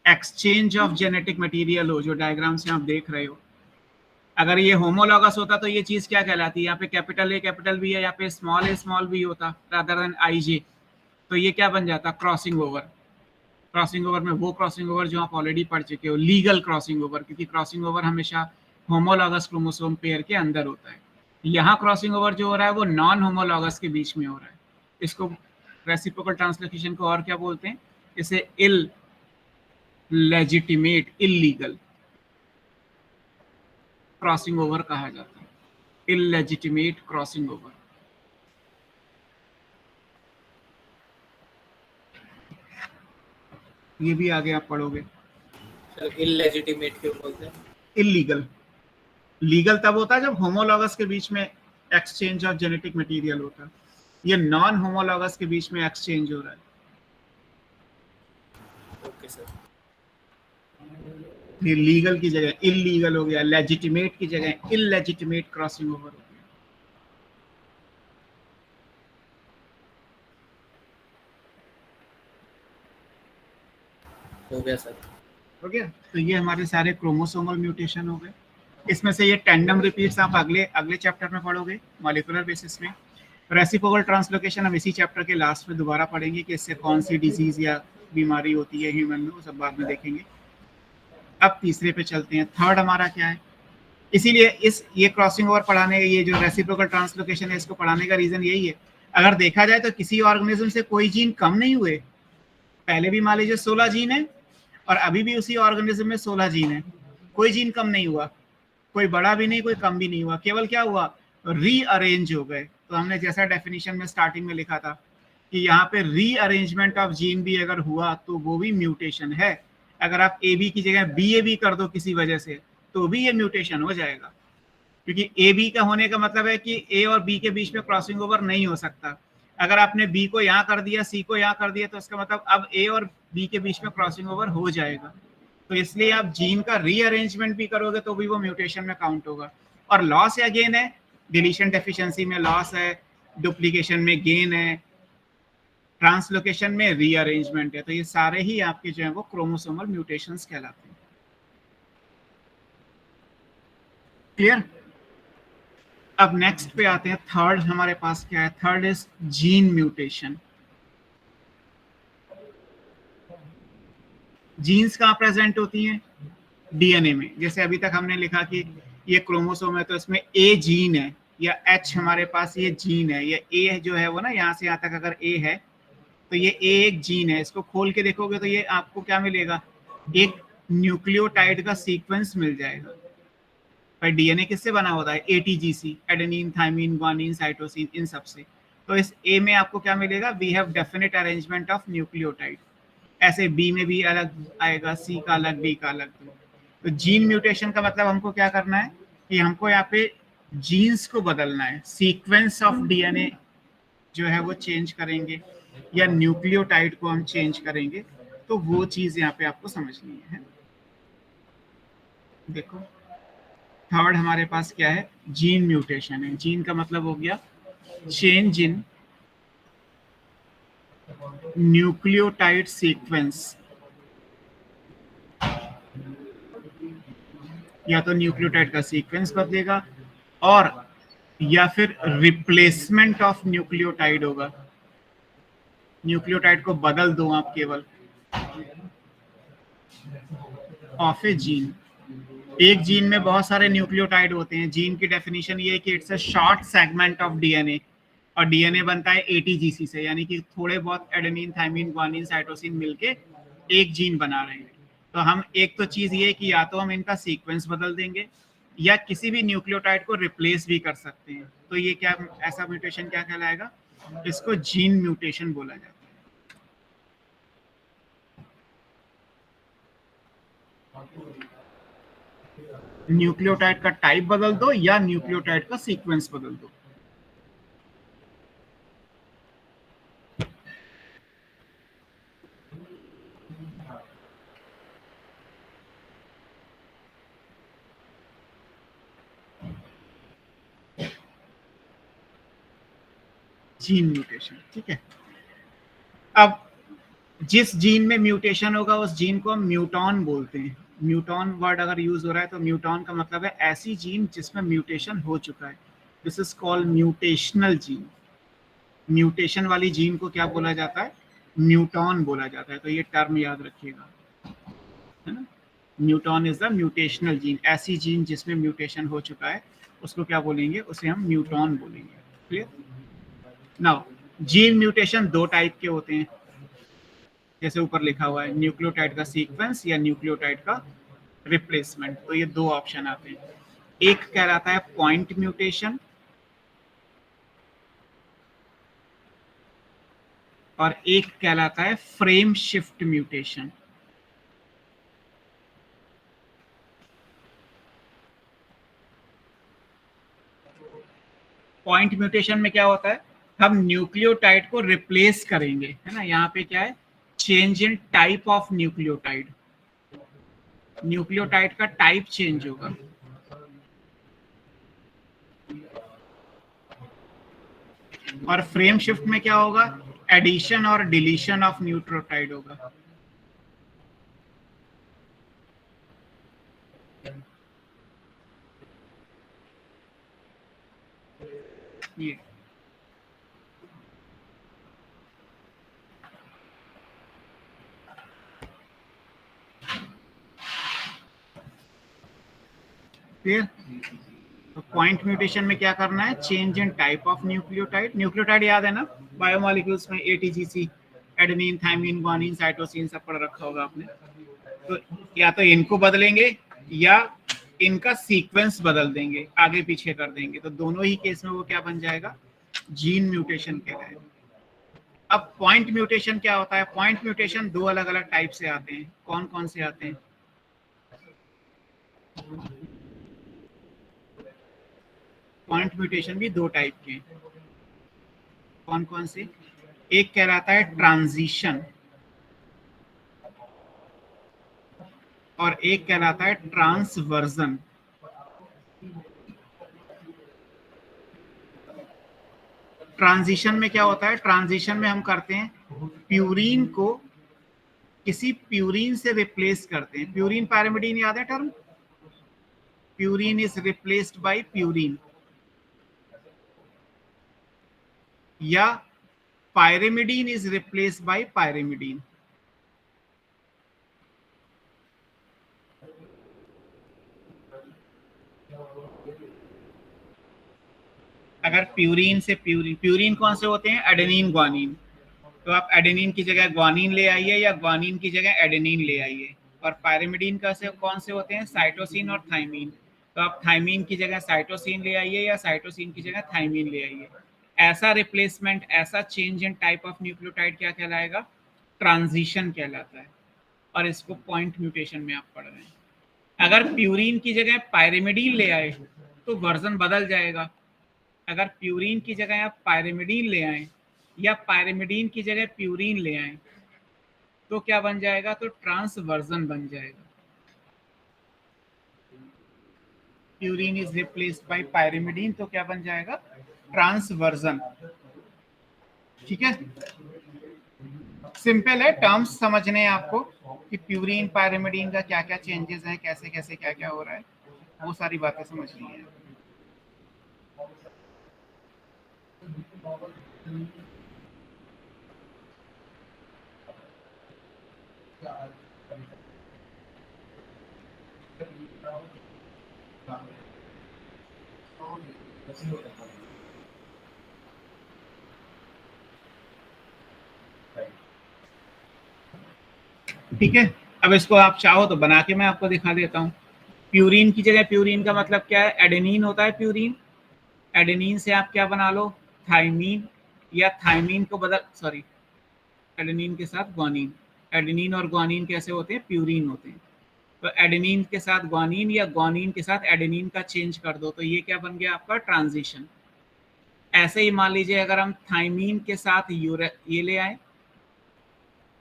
एक्सचेंज ऑफ जेनेटिक मटेरियल हो, जो डायग्राम से आप देख रहे हो, अगर ये होमोलॉगस होता तो ये चीज क्या कहलाती है, यहाँ पे कैपिटल A कैपिटल B है, यहाँ पे स्मॉल b होता रादर देन IJ, तो ये क्या बन जाता, क्रॉसिंग ओवर। क्रॉसिंग ओवर में वो क्रॉसिंग ओवर जो आप ऑलरेडी पढ़ चुके हो, लीगल क्रॉसिंग ओवर, क्योंकि क्रॉसिंग ओवर हमेशा होमोलॉगस क्रोमोसोम पेयर के अंदर होता है। यहाँ क्रॉसिंग ओवर जो हो रहा है वो नॉन होमोलॉगस के बीच में हो रहा है। इसको रेसिप्रोकल ट्रांसलोकेशन को और क्या बोलते हैं, इसे इल लेजिटिमेट, इलीगल क्रॉसिंग ओवर कहा जाता है, इलेजिटिमेट क्रॉसिंग ओवर। ये भी आगे आप पढ़ोगे। इलेजिटिमेट क्यों बोलते हैं? इलीगल, लीगल तब होता है जब होमोलॉगस के बीच में एक्सचेंज ऑफ जेनेटिक मटेरियल होता है, ये नॉन होमोलॉगस के बीच में एक्सचेंज हो रहा है। Okay sir. ये लीगल की जगह इलीगल हो गया, लेजिटिमेट की जगह इलेजिटिमेट क्रॉसिंग ओवर हो गया। हो गया सर। हो गया। तो ये हमारे सारे क्रोमोसोमल म्यूटेशन हो गए। इसमें से ये टेंडम रिपीट्स आप अगले चैप्टर में पढ़ोगे मॉलिक्यूलर बेसिस में। रेसिप्रोकल ट्रांसलोकेशन हम इसी चैप्टर के लास्ट में दोबारा पढ़ेंगे कि इससे कौन सी डिजीज या बीमारी होती है ह्यूमन में, वो सब बाद में देखेंगे। अब तीसरे पे चलते हैं। थर्ड हमारा क्या है? इसीलिए ये क्रॉसिंग ओवर पढ़ाने, ये जो रेसिप्रोकल ट्रांसलोकेशन है, इसको पढ़ाने का रीजन यही है। अगर देखा जाए तो किसी ऑर्गेनिज्म से कोई जीन कम नहीं हुए। पहले भी मान लीजिए 16 जीन है और अभी भी उसी ऑर्गेनिज्म में 16 जीन है, कोई जीन कम नहीं हुआ, कोई बड़ा भी नहीं, कोई कम भी नहीं हुआ, केवल क्या हुआ, रीअरेंज हो गए। तो हमने जैसा डेफिनेशन में स्टार्टिंग में लिखा था कि यहाँ पे रीअरेंजमेंट ऑफ जीन भी अगर हुआ तो वो भी म्यूटेशन है। अगर आप ए बी की जगह बी ए बी कर दो किसी वजह से तो भी ये म्यूटेशन हो जाएगा, क्योंकि ए बी का होने का मतलब है कि ए और बी के बीच में क्रॉसिंग ओवर नहीं हो सकता। अगर आपने बी को यहाँ कर दिया, सी को यहाँ कर दिया, तो इसका मतलब अब ए और बी के बीच में क्रॉसिंग ओवर हो जाएगा। तो इसलिए आप जीन का रीअरेंजमेंट भी करोगे तो भी वो म्यूटेशन में काउंट होगा। और लॉस या गेन है, डिलीशन डेफिशिएंसी में लॉस है, डुप्लीकेशन में गेन है, ट्रांसलोकेशन में रीअरेंजमेंट है। तो ये सारे ही आपके जो है वो क्रोमोसोमल म्यूटेशंस कहलाते हैं। क्लियर? अब नेक्स्ट पे आते हैं। थर्ड हमारे पास क्या है? Third is gene mutation. Genes कहाँ प्रेजेंट होती हैं? डीएनए में। जैसे अभी तक हमने लिखा कि ये क्रोमोसोम है तो इसमें ए जीन है या एच हमारे पास ये जीन है, या ए जो है वो ना यहाँ से यहाँ तक अगर ए है तो ये ए एक जीन है। इसको खोल के देखोगे तो ये आपको क्या मिलेगा? एक न्यूक्लियोटाइड का सीक्वेंस मिल जाएगा। पर डीएनए किससे बना होता है? ATGC, adenine, thymine, guanine, cytosine, इन सब से। तो इस ए में आपको क्या मिलेगा? We have definite arrangement of nucleotide. ऐसे बी में भी अलग आएगा, सी का अलग, डी का अलग। तो जीन म्यूटेशन का मतलब हमको क्या करना है कि हमको यहाँ पे जीन्स को बदलना है, सीक्वेंस ऑफ डीएनए जो है वो चेंज करेंगे या न्यूक्लियोटाइड को हम चेंज करेंगे। तो वो चीज यहाँ पे आपको समझनी है। देखो थर्ड हमारे पास क्या है? जीन म्यूटेशन है। जीन का मतलब हो गया चेंज इन न्यूक्लियोटाइड सीक्वेंस। या तो न्यूक्लियोटाइड का सीक्वेंस बदलेगा और या फिर रिप्लेसमेंट ऑफ न्यूक्लियोटाइड होगा। न्यूक्लियोटाइड को बदल दो आप केवल ऑफ ए जीन। एक जीन में बहुत सारे न्यूक्लियोटाइड होते हैं। जीन की डेफिनेशन ये है कि it's a short segment of DNA, और डीएनए बनता है एटीजीसी से, यानी कि थोड़े बहुत एडेनिन, थाइमिन, ग्वानिन, साइटोसिन मिलके एक जीन बना रहे हैं। तो हम एक तो चीज ये कि या तो हम इनका सीक्वेंस बदल देंगे या किसी भी न्यूक्लियोटाइड को रिप्लेस भी कर सकते हैं। तो ये क्या, ऐसा म्यूटेशन क्या कहलाएगा? इसको जीन म्यूटेशन बोला जाता है। न्यूक्लियोटाइड का टाइप बदल दो या न्यूक्लियोटाइड का सीक्वेंस बदल दो। जीन म्यूटेशन, ठीक है। अब जिस जीन में म्यूटेशन होगा उस जीन को हम म्यूटॉन बोलते हैं। म्यूटॉन वर्ड अगर यूज हो रहा है तो म्यूटॉन का मतलब है ऐसी जीन जिसमें म्यूटेशन हो चुका है। This is called mutational gene. Mutation वाली जीन को क्या बोला जाता है? म्यूटॉन बोला जाता है। तो ये टर्म याद रखिएगा, है ना। म्यूटॉन इज द म्यूटेशनल जीन। ऐसी जीन जिसमें म्यूटेशन हो चुका है उसको क्या बोलेंगे? उसे हम म्यूटॉन बोलेंगे। क्लियर? नाउ जीन म्यूटेशन दो टाइप के होते हैं। जैसे ऊपर लिखा हुआ है न्यूक्लियोटाइड का सीक्वेंस या न्यूक्लियोटाइड का रिप्लेसमेंट। तो ये दो ऑप्शन आते हैं, एक कहलाता है पॉइंट म्यूटेशन और एक कहलाता है frame shift mutation. Point mutation में क्या होता है, हम न्यूक्लियोटाइड को रिप्लेस करेंगे, है ना। यहाँ पे क्या है, change in type of nucleotide, nucleotide का टाइप चेंज होगा। और फ्रेम शिफ्ट में क्या होगा, एडिशन और डिलीशन ऑफ न्यूक्लियोटाइड होगा। ये फिर तो पॉइंट म्यूटेशन में क्या करना है, change in type of nucleotide. Nucleotide याद है ना, बायोमोलिक्यूल्स में ATGC, adenine, thymine, guanine, cytosine सब पढ़ रखा होगा आपने। तो या तो इनको बदलेंगे या इनका सीक्वेंस बदल देंगे, आगे पीछे कर देंगे, तो दोनों ही केस में वो क्या बन जाएगा, जीन म्यूटेशन कहलाएगा। अब पॉइंट म्यूटेशन क्या होता है, पॉइंट म्यूटेशन दो अलग अलग टाइप से आते हैं। कौन कौन से आते हैं, पॉइंट म्यूटेशन भी दो टाइप के हैं। कौन कौन से, एक कहलाता है ट्रांजिशन और एक कहलाता है ट्रांसवर्जन। ट्रांजिशन में क्या होता है, ट्रांजिशन में हम करते हैं प्यूरीन को किसी प्यूरीन से रिप्लेस करते हैं। प्यूरीन पैरामिडीन याद है term, purine is replaced by purine, या pyrimidine is replaced by pyrimidine. अगर प्यूरीन से प्यूरीन कौन से होते हैं, एडेनिन, ग्वानिन, तो आप एडेनिन की जगह ग्वानिन ले आइए या ग्वानिन की जगह एडेनिन ले आइए। और पायरिमिडीन का से कौन से होते हैं, साइटोसिन और थाइमीन, तो आप थाइमीन की जगह साइटोसिन ले आइए या साइटोसिन की जगह थाइमीन ले आइए। ऐसा रिप्लेसमेंट, ऐसा change in type of nucleotide क्या कहलाएगा, ट्रांजिशन कहलाता है। और इसको पॉइंट म्यूटेशन में आप पढ़ रहे हैं। अगर प्यूरीन की जगह पायरिमिडीन ले आए तो वर्जन बदल जाएगा। अगर प्यूरीन की जगह आप पायरिमिडीन ले आए या पायरिमिडीन की जगह प्यूरीन ले आए तो क्या बन जाएगा, तो ट्रांसवर्जन बन जाएगा। Purine is replaced by pyrimidine तो क्या बन जाएगा, ट्रांसवर्जन। ठीक है, सिंपल है, टर्म्स समझने हैं आपको कि प्यूरीन पायरिमिडीन का क्या क्या चेंजेस हैं, कैसे कैसे क्या क्या हो रहा है, वो सारी बातें समझनी है। ठीक है, अब इसको आप चाहो तो बना के मैं आपको दिखा देता हूँ। प्यूरीन की जगह, प्यूरीन का मतलब क्या है, एडेनिन होता है प्यूरीन। एडेनिन से आप क्या बना लो, थाइमीन, या थाइमीन को बदल, सॉरी, एडेनिन के साथ ग्वानिन। एडेनिन और ग्वानिन कैसे होते हैं, प्यूरीन होते हैं। तो एडेनिन के साथ ग्वानिन या ग्वानिन के साथ एडेनिन का चेंज कर दो तो ये क्या बन गया आपका, ट्रांजिशन। ऐसे ही मान लीजिए अगर हम थाइमीन के साथ ये ले आए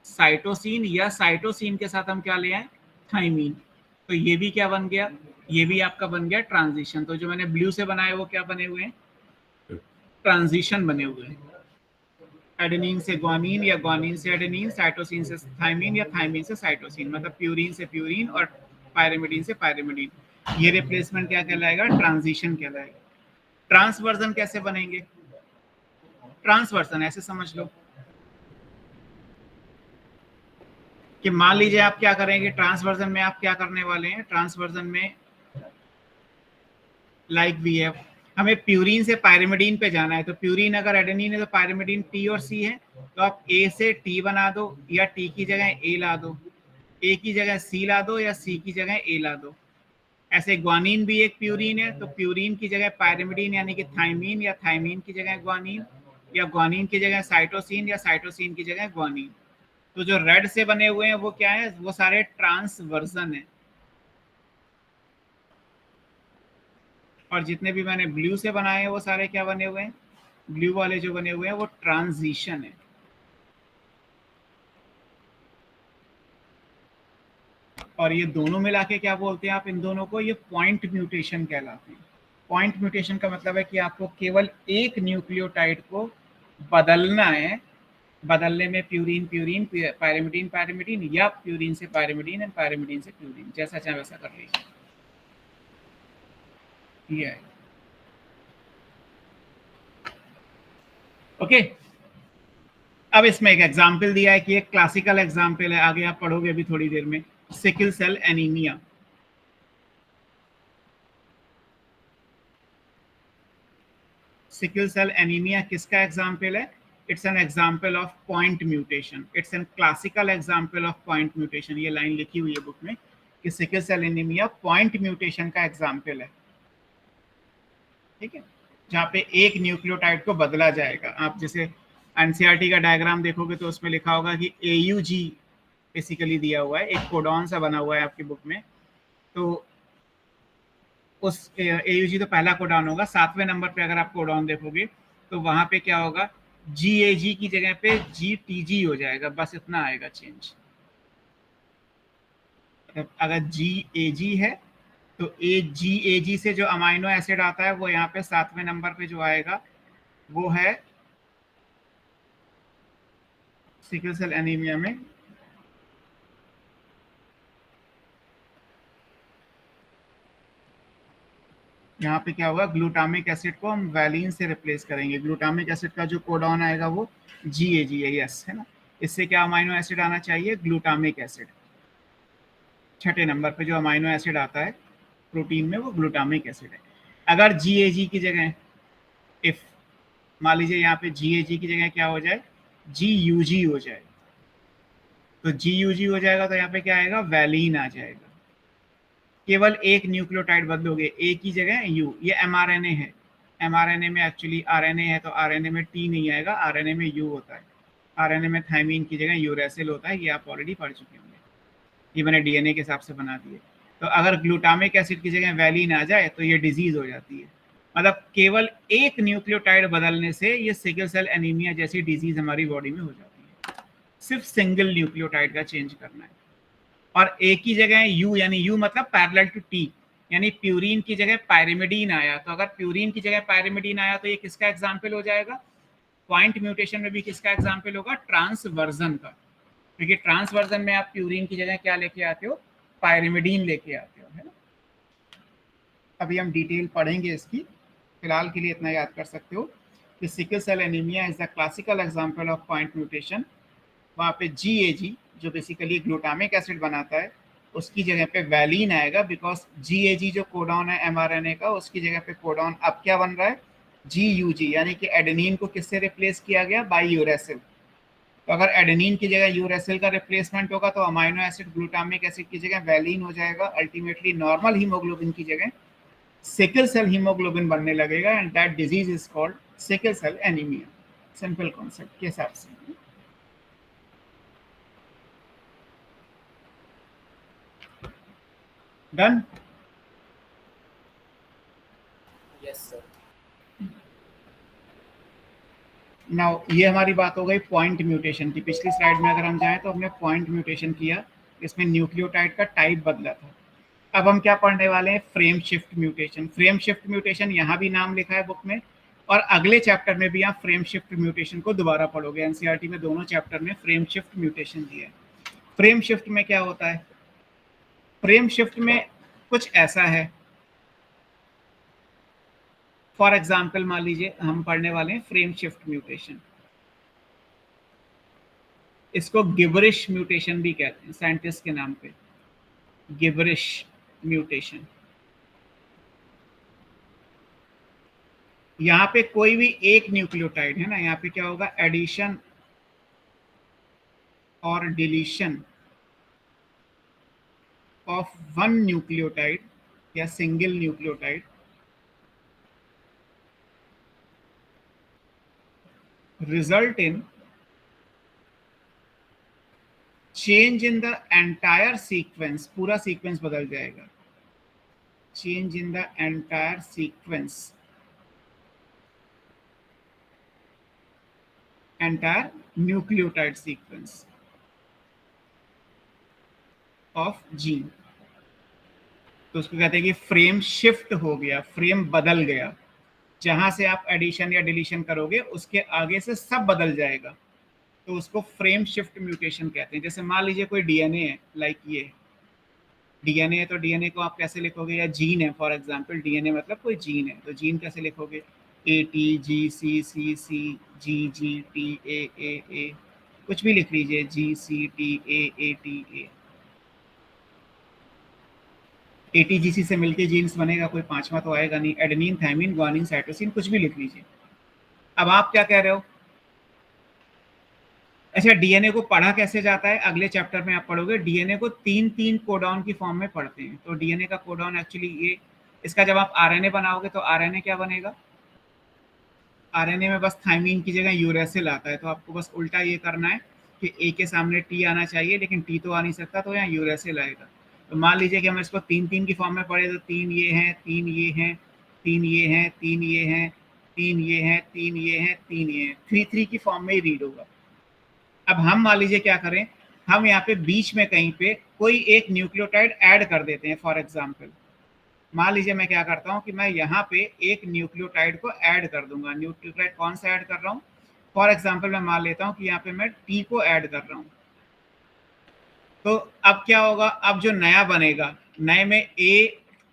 साइटोसिन, या साइटोसिन के साथ हम क्या ले आए, थाइमीन, तो ये भी क्या बन गया, ये भी आपका बन गया ट्रांजिशन। तो जो मैंने ब्लू से बनाए वो क्या बने हुए हैं, ट्रांजिशन बने हुए हैं। एडेनिन से ग्वानिन या ग्वानिन से एडेनिन, साइटोसिन से थाइमीन या थाइमीन से साइटोसिन, मतलब प्यूरीन से प्यूरीन और पायरिमिडीन से पायरिमिडीन। ये रिप्लेसमेंट क्या कहलाएगा, ट्रांजिशन कहलाएगा। ट्रांसवर्जन कैसे बनेंगे, ट्रांसवर्जन ऐसे समझ लो कि मान लीजिए आप क्या करेंगे, ट्रांसवर्जन में आप क्या करने वाले हैं, ट्रांसवर्जन में लाइक वी हैव हमें प्यूरीन से पायरिमिडीन पे जाना है, तो प्यूरीन अगर एडेनिन है तो पायरिमिडीन टी और सी है, तो आप ए से टी बना दो या टी की जगह ए ला दो, ए की जगह सी ला दो या सी की जगह ए ला दो। ऐसे ग्वानीन भी एक प्यूरीन है, तो प्यूरीन की जगह पायरिमिडीन यानी कि थाइमीन, या थाइमीन की जगह ग्वानीन, या ग्वानीन की जगह साइटोसिन, या साइटोसिन की जगह ग्वानीन। तो जो रेड से बने हुए हैं वो क्या है, वो सारे ट्रांसवर्जन है, और जितने भी मैंने ब्लू से बनाए हैं वो सारे क्या बने हुए हैं, ब्लू वाले जो बने हुए हैं वो ट्रांजिशन है। और ये दोनों मिला के क्या बोलते हैं आप इन दोनों को, ये पॉइंट म्यूटेशन कहलाते हैं। पॉइंट म्यूटेशन का मतलब है कि आपको केवल एक न्यूक्लियोटाइड को बदलना है, बदलने में प्यूरीन प्यूरीन, पायरिमिडीन पायरिमिडीन, या प्यूरीन से पायरिमिडीन एंड पायरिमिडीन से प्यूरीन, जैसा चाहे वैसा कर लीजिए। ये है ओके। अब इसमें एक एग्जाम्पल दिया है कि एक क्लासिकल एग्जाम्पल है, आगे आप पढ़ोगे अभी थोड़ी देर में, sickle cell anaemia. Sickle cell anaemia किसका एग्जाम्पल है? It's an example of point mutation, it's an classical example of point mutation. ये लाइन लिखी हुई है बुक में कि sickle cell anaemia point mutation का एग्जाम्पल है, ठीक है, जहाँ पे एक न्यूक्लियोटाइड को बदला जाएगा। आप जैसे एनसीईआरटी का डायग्राम देखोगे तो उसमें लिखा होगा कि AUG बेसिकली दिया हुआ है, एक कोडॉन सा बना हुआ है आपकी बुक में, तो उस AUG तो पहला कोडॉन होगा, 7वें नंबर पे अगर आप कोडॉन देखोगे तो वहां पे क्या होगा, GAG की जगह पे GTG हो जाएगा, बस इतना आएगा चेंज। अगर GAG है तो GAG से जो अमाइनो एसिड आता है वो यहाँ पे 7वें नंबर पे जो आएगा वो है सिकल सेल एनीमिया में यहाँ पे क्या होगा, ग्लूटामिक एसिड को हम वैलिन से रिप्लेस करेंगे। ग्लूटामिक एसिड का जो कोडॉन आएगा वो GAG है, यस है ना। इससे क्या अमाइनो एसिड आना चाहिए, ग्लूटामिक एसिड। 6ठे नंबर पे जो अमाइनो एसिड आता है प्रोटीन में वो ग्लूटामिक एसिड है। अगर GAG की जगह इफ मान लीजिए यहाँ पे GAG की जगह क्या हो जाए, GUG हो जाए, तो GUG हो जाएगा तो यहाँ पे क्या आएगा, वैलिन आ जाएगा। केवल एक न्यूक्लियोटाइड बदलोगे, ए की जगह यू, ये mRNA है, mRNA में एक्चुअली RNA है तो RNA में T नहीं आएगा, RNA में U होता है। RNA में थाइमीन की जगह यूरेसिल होता है, ये आप ऑलरेडी पढ़ चुके होंगे, ये मैंने DNA के हिसाब से बना दिए। तो अगर ग्लूटामिक एसिड की जगह वैलिन आ जाए तो ये डिजीज हो जाती है। मतलब केवल एक न्यूक्लियोटाइड बदलने से ये सिकल सेल एनीमिया जैसी डिजीज हमारी बॉडी में हो जाती है, सिर्फ सिंगल न्यूक्लियोटाइड का चेंज करना है। और ए की जगह यू, यानी यू मतलब पैरेलल टू टी, यानी प्यूरीन की जगह पायरिमिडीन आया, तो अगर प्यूरीन की जगह पायरिमिडीन आया तो ये किसका एग्जाम्पल हो जाएगा, पॉइंट म्यूटेशन में भी किसका एग्जाम्पल होगा, ट्रांसवर्जन का। क्योंकि ट्रांसवर्जन में आप प्यूरीन की जगह क्या लेके आते हो, पायरिमिडीन लेके आते हो, है ना। अभी हम डिटेल पढ़ेंगे इसकी, फिलहाल के लिए इतना याद कर सकते हो कि sickle cell anaemia is the classical example of point mutation. वहाँ पे GAG जो बेसिकली ग्लूटामिक एसिड बनाता है उसकी जगह पे वैलिन आएगा, बिकॉज GAG जो कोडॉन है mRNA का, उसकी जगह पे कोडॉन अब क्या बन रहा है, GUG, यानी कि एडेनिन को किससे रिप्लेस किया गया, बाय यूरेसिल। तो अगर एडेनिन की जगह यूरेसिल का रिप्लेसमेंट होगा तो अमाइनो एसिड ग्लूटामिक एसिड की जगह वैलिन हो जाएगा, अल्टीमेटली नॉर्मल हीमोग्लोबिन की जगह सिकल सेल हीमोग्लोबिन बनने लगेगा, and that disease is called sickle cell anaemia. Simple concept के हिसाब से। डन। Yes sir. नाउ ये हमारी बात हो गई पॉइंट म्यूटेशन की। पिछली स्लाइड में अगर हम जाएं तो हमने पॉइंट म्यूटेशन किया, इसमें न्यूक्लियोटाइड का टाइप बदला था। अब हम क्या पढ़ने वाले हैं, frame shift mutation. Frame shift mutation यहाँ भी नाम लिखा है बुक में, और अगले चैप्टर में भी आप फ्रेम शिफ्ट म्यूटेशन को दोबारा पढ़ोगे। एनसीईआरटी में दोनों चैप्टर में फ्रेम शिफ्ट म्यूटेशन दिया है। फ्रेम शिफ्ट में क्या होता है, फ्रेम शिफ्ट में कुछ ऐसा है, फॉर एग्जाम्पल मान लीजिए हम पढ़ने वाले हैं फ्रेम शिफ्ट म्यूटेशन, इसको गिबरिश म्यूटेशन भी कहते हैं साइंटिस्ट के नाम पे, गिबरिश म्यूटेशन। यहाँ पे कोई भी एक न्यूक्लियोटाइड है ना, यहाँ पे क्या होगा, एडिशन और डिलीशन ऑफ वन न्यूक्लियोटाइड या single nucleotide result in change in the entire sequence, पूरा सीक्वेंस बदल जाएगा, change in the entire sequence, entire nucleotide sequence of gene। तो उसको कहते हैं कि फ्रेम शिफ्ट हो गया, फ्रेम बदल गया, जहां से आप एडिशन या डिलीशन करोगे उसके आगे से सब बदल जाएगा, तो उसको फ्रेम शिफ्ट म्यूटेशन कहते हैं। जैसे मान लीजिए कोई डीएनए है, लाइक ये डीएनए है, तो डीएनए को आप कैसे लिखोगे, या जीन है फॉर एग्जांपल, डीएनए मतलब कोई जीन है, तो जीन कैसे लिखोगे, ए T G C C C ji G T A, कुछ भी लिख लीजिए, G C T A T A T G C से मिलके जीन्स बनेगा, कोई पांचवा तो आएगा नहीं, एडेनिन थायमिन ग्वानिन साइटोसिन, कुछ भी लिख लीजिए। अब आप क्या कह रहे हो, अच्छा डीएनए को पढ़ा कैसे जाता है, अगले चैप्टर में आप पढ़ोगे, डीएनए को तीन तीन कोडॉन की फॉर्म में पढ़ते हैं। तो डीएनए का कोडॉन एक्चुअली ये, इसका जब आप आरएनए बनाओगे तो आरएनए क्या बनेगा, आरएनए में बस थायमीन की जगह यूरेसिल आता है, तो आपको बस उल्टा ये करना है कि ए के सामने टी आना चाहिए, लेकिन टी तो आ नहीं सकता, तो यहाँ यूरेसिल आएगा। तो मान लीजिए कि हम इसको तीन तीन की फॉर्म में पढ़े, तो तीन ये हैं, तीन ये हैं, तीन ये हैं, तीन ये हैं, तीन ये हैं, तीन ये हैं, तीन ये हैं, 3 की फॉर्म में ही रीड होगा। अब हम मान लीजिए क्या करें, हम यहाँ पे बीच में कहीं पे कोई एक न्यूक्लियोटाइड ऐड कर देते हैं। फॉर एग्जांपल मान लीजिए मैं क्या करता हूँ कि मैं यहाँ पे एक न्यूक्लियोटाइड को ऐड कर दूंगा। न्यूक्लियोटाइड कौन सा ऐड कर रहा हूँ, फॉर एग्जांपल मैं मान लेता हूँ कि यहाँ पे मैं टी को ऐड कर रहा हूँ। तो अब क्या होगा, अब जो नया बनेगा, नए में ए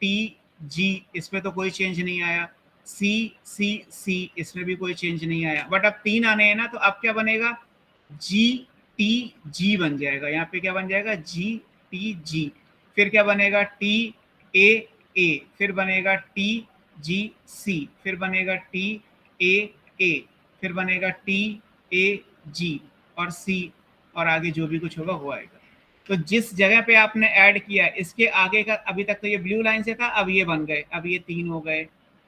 टी जी, इसमें तो कोई चेंज नहीं आया, सी सी सी, इसमें भी कोई चेंज नहीं आया, बट अब तीन आने हैं ना, तो अब क्या बनेगा, जी टी जी बन जाएगा। यहाँ पे क्या बन जाएगा, जी टी जी, फिर क्या बनेगा, टी ए ए, फिर बनेगा टी जी सी, फिर बनेगा टी ए, फिर बनेगा टी ए जी और सी, और आगे जो भी कुछ होगा वो आएगा। तो जिस जगह पे आपने ऐड किया, इसके आगे का, अभी तक तो ये ब्लू लाइन से था, अब ये बन गए, अब ये तीन हो गए,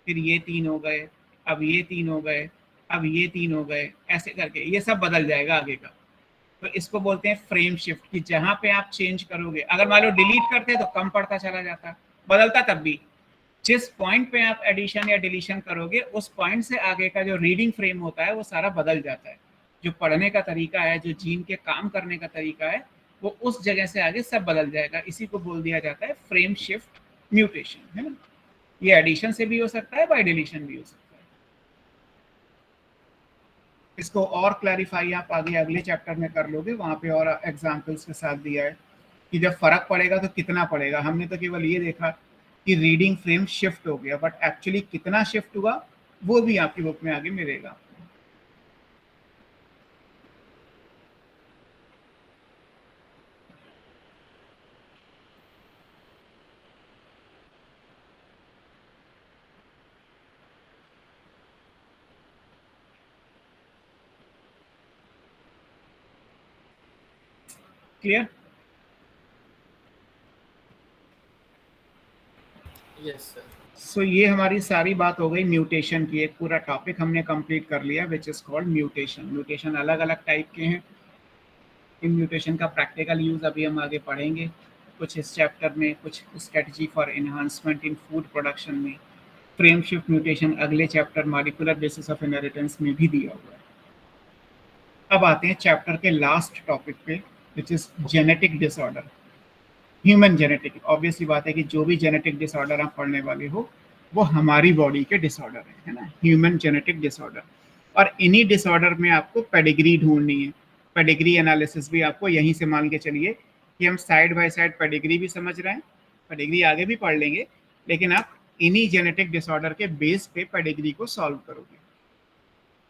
फिर ये तीन हो गए, अब ये तीन हो गए, अब ये तीन हो गए, ऐसे करके ये सब बदल जाएगा आगे का। तो इसको बोलते हैं फ्रेम शिफ्ट, कि जहां पे आप चेंज करोगे, अगर मान लो डिलीट करते तो कम पड़ता चला जाता, बदलता तब भी, जिस पॉइंट पे आप एडिशन या डिलीशन करोगे उस पॉइंट से आगे का जो रीडिंग फ्रेम होता है वो सारा बदल जाता है। जो पढ़ने का तरीका है, जो जीन के काम करने का तरीका है, वो उस जगह से आगे सब बदल जाएगा। इसी को बोल दिया जाता है फ्रेम शिफ्ट म्यूटेशन, है ना। ये एडिशन से भी हो सकता है, बाय डिलीशन भी हो सकता है। इसको और क्लैरिफाई आप आगे अगले चैप्टर में कर लोगे, वहां पे और एग्जांपल्स के साथ दिया है कि जब फर्क पड़ेगा तो कितना पड़ेगा। हमने तो केवल ये देखा कि रीडिंग फ्रेम शिफ्ट हो गया, बट एक्चुअली कितना शिफ्ट हुआ वो भी आपकी बुक में आगे मिलेगा। क्लियर? Yes sir. सो ये हमारी सारी बात हो गई म्यूटेशन की, एक पूरा टॉपिक हमने कंप्लीट कर लिया, which is called mutation. Mutation अलग अलग टाइप के हैं, इन म्यूटेशन का प्रैक्टिकल यूज अभी हम आगे पढ़ेंगे, कुछ इस चैप्टर में, कुछ strategy for enhancement in food production में। फ्रेम शिफ्ट म्यूटेशन अगले chapter molecular basis of inheritance में भी दिया हुआ है। अब आते हैं चैप्टर के लास्ट टॉपिक पे, which is genetic disorder, human genetic. Obviously बात है कि जो भी जेनेटिक डिसऑर्डर आप पढ़ने वाले हो वो हमारी बॉडी के डिसऑर्डर है ना, ह्यूमन जेनेटिक डिसऑर्डर। और इन्हीं डिसऑर्डर में आपको पेडिग्री ढूंढनी है। पेडिग्री एनालिसिस भी आपको यहीं से मान के चलिए कि हम साइड बाय साइड पेडिग्री भी समझ रहे हैं, पेडिग्री आगे भी पढ़ लेंगे, लेकिन आप इन्हीं जेनेटिक डिसऑर्डर के बेस पे पेडिग्री को सॉल्व करोगे।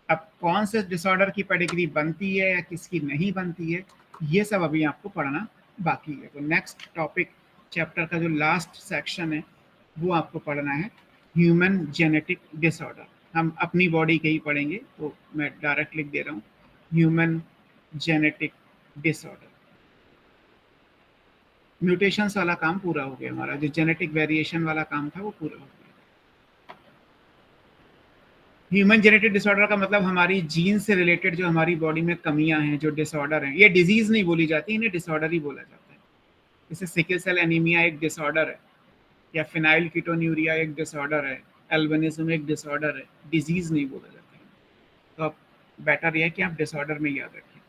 अब कौन से डिसऑर्डर की पेडिग्री बनती है या किसकी नहीं बनती है, ये सब अभी आपको पढ़ना बाकी है। तो नेक्स्ट टॉपिक चैप्टर का जो लास्ट सेक्शन है वो आपको पढ़ना है ह्यूमन जेनेटिक डिसऑर्डर। हम अपनी बॉडी के ही पढ़ेंगे, तो मैं डायरेक्ट लिख दे रहा हूँ, ह्यूमन जेनेटिक डिसऑर्डर। म्यूटेशंस वाला काम पूरा हो गया हमारा, जो जेनेटिक वेरिएशन वाला काम था वो पूरा हो गया। ह्यूमन जेनेटिक डिसऑर्डर का मतलब हमारी जीन से रिलेटेड जो हमारी बॉडी में कमियां हैं, जो डिसऑर्डर हैं, ये डिजीज नहीं बोली जाती, इन्हें डिसऑर्डर ही बोला जाता है। जैसे सिकल सेल एनीमिया एक डिसऑर्डर है, या फिनाइल कीटोन्यूरिया एक डिसऑर्डर है, एल्बिनिज्म एक डिसऑर्डर है, डिजीज नहीं बोला जाता है। तो अब बेटर यह है कि आप डिसऑर्डर में याद रखें।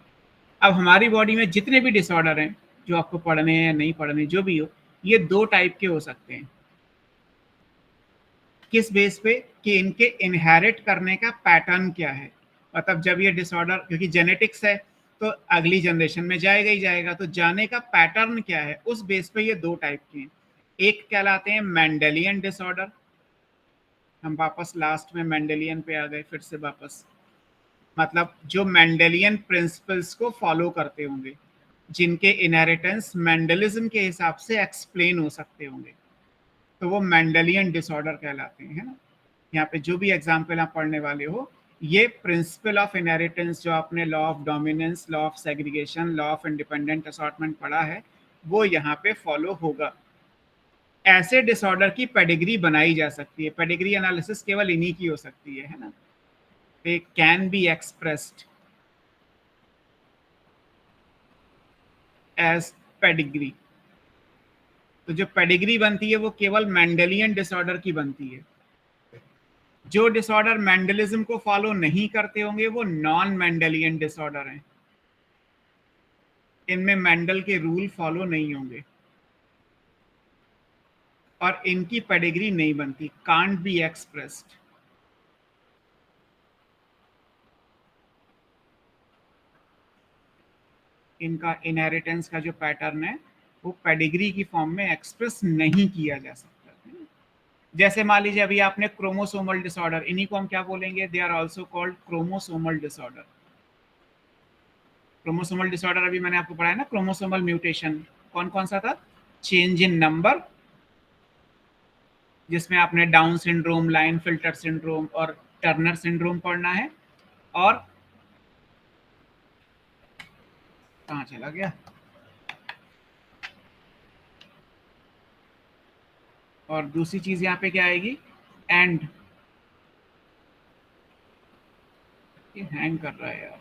अब हमारी बॉडी में जितने भी डिसऑर्डर हैं, जो आपको पढ़ने हैं या नहीं पढ़ने, जो भी हो, ये 2 टाइप के हो सकते हैं। किस बेस पे? कि इनके इनहेरिट करने का पैटर्न क्या है। मतलब जब ये डिसऑर्डर, क्योंकि जेनेटिक्स है तो अगली जनरेशन में जाएगा ही जाएगा, तो जाने का पैटर्न क्या है, उस बेस पे ये 2 टाइप के हैं। एक कहलाते हैं मेंडेलियन डिसऑर्डर। हम वापस लास्ट में मेंडेलियन पे आ गए, फिर से वापस, मतलब जो मेंडेलियन प्रिंसिपल्स को फॉलो करते होंगे, जिनके इनहेरिटेंस मेंडलिज्म के हिसाब से एक्सप्लेन हो सकते होंगे, तो वो मेंडेलियन डिसऑर्डर कहलाते हैं, है ना। यहाँ पे जो भी एग्जाम्पल आप पढ़ने वाले हो, ये प्रिंसिपल ऑफ इनहेरिटेंस जो आपने law of dominance, law of segregation, law of independent assortment पढ़ा है, वो यहाँ पे फॉलो होगा। ऐसे डिसऑर्डर की पेडिग्री बनाई जा सकती है। पेडिग्री एनालिसिस केवल इन्हीं की हो सकती है ना। They can be expressed as pedigree. तो जो पेडिग्री बनती है वो केवल मेंडेलियन डिसऑर्डर की बनती है। जो डिसऑर्डर मेंडलिज्म को फॉलो नहीं करते होंगे वो नॉन मेंडेलियन डिसऑर्डर हैं। इनमें मेंडल के रूल फॉलो नहीं होंगे और इनकी पेडिग्री नहीं बनती, कांट बी एक्सप्रेस्ड। इनका इनहेरिटेंस का जो पैटर्न है वो पेडिग्री की फॉर्म में एक्सप्रेस नहीं किया जा सकता। जैसे मान लीजिए अभी आपने क्रोमोसोमल डिसऑर्डर, इन्हीं को हम क्या बोलेंगे? They are also called chromosomal disorder. Chromosomal disorder अभी मैंने आपको पढ़ाया ना, क्रोमोसोमल म्यूटेशन कौन कौन सा था? चेंज इन नंबर, जिसमें आपने down syndrome, line filter syndrome और टर्नर सिंड्रोम पढ़ना है। और कहाँ चला गया? और दूसरी चीज यहाँ पे क्या आएगी? एंड। ये हैंग कर रहा है यार,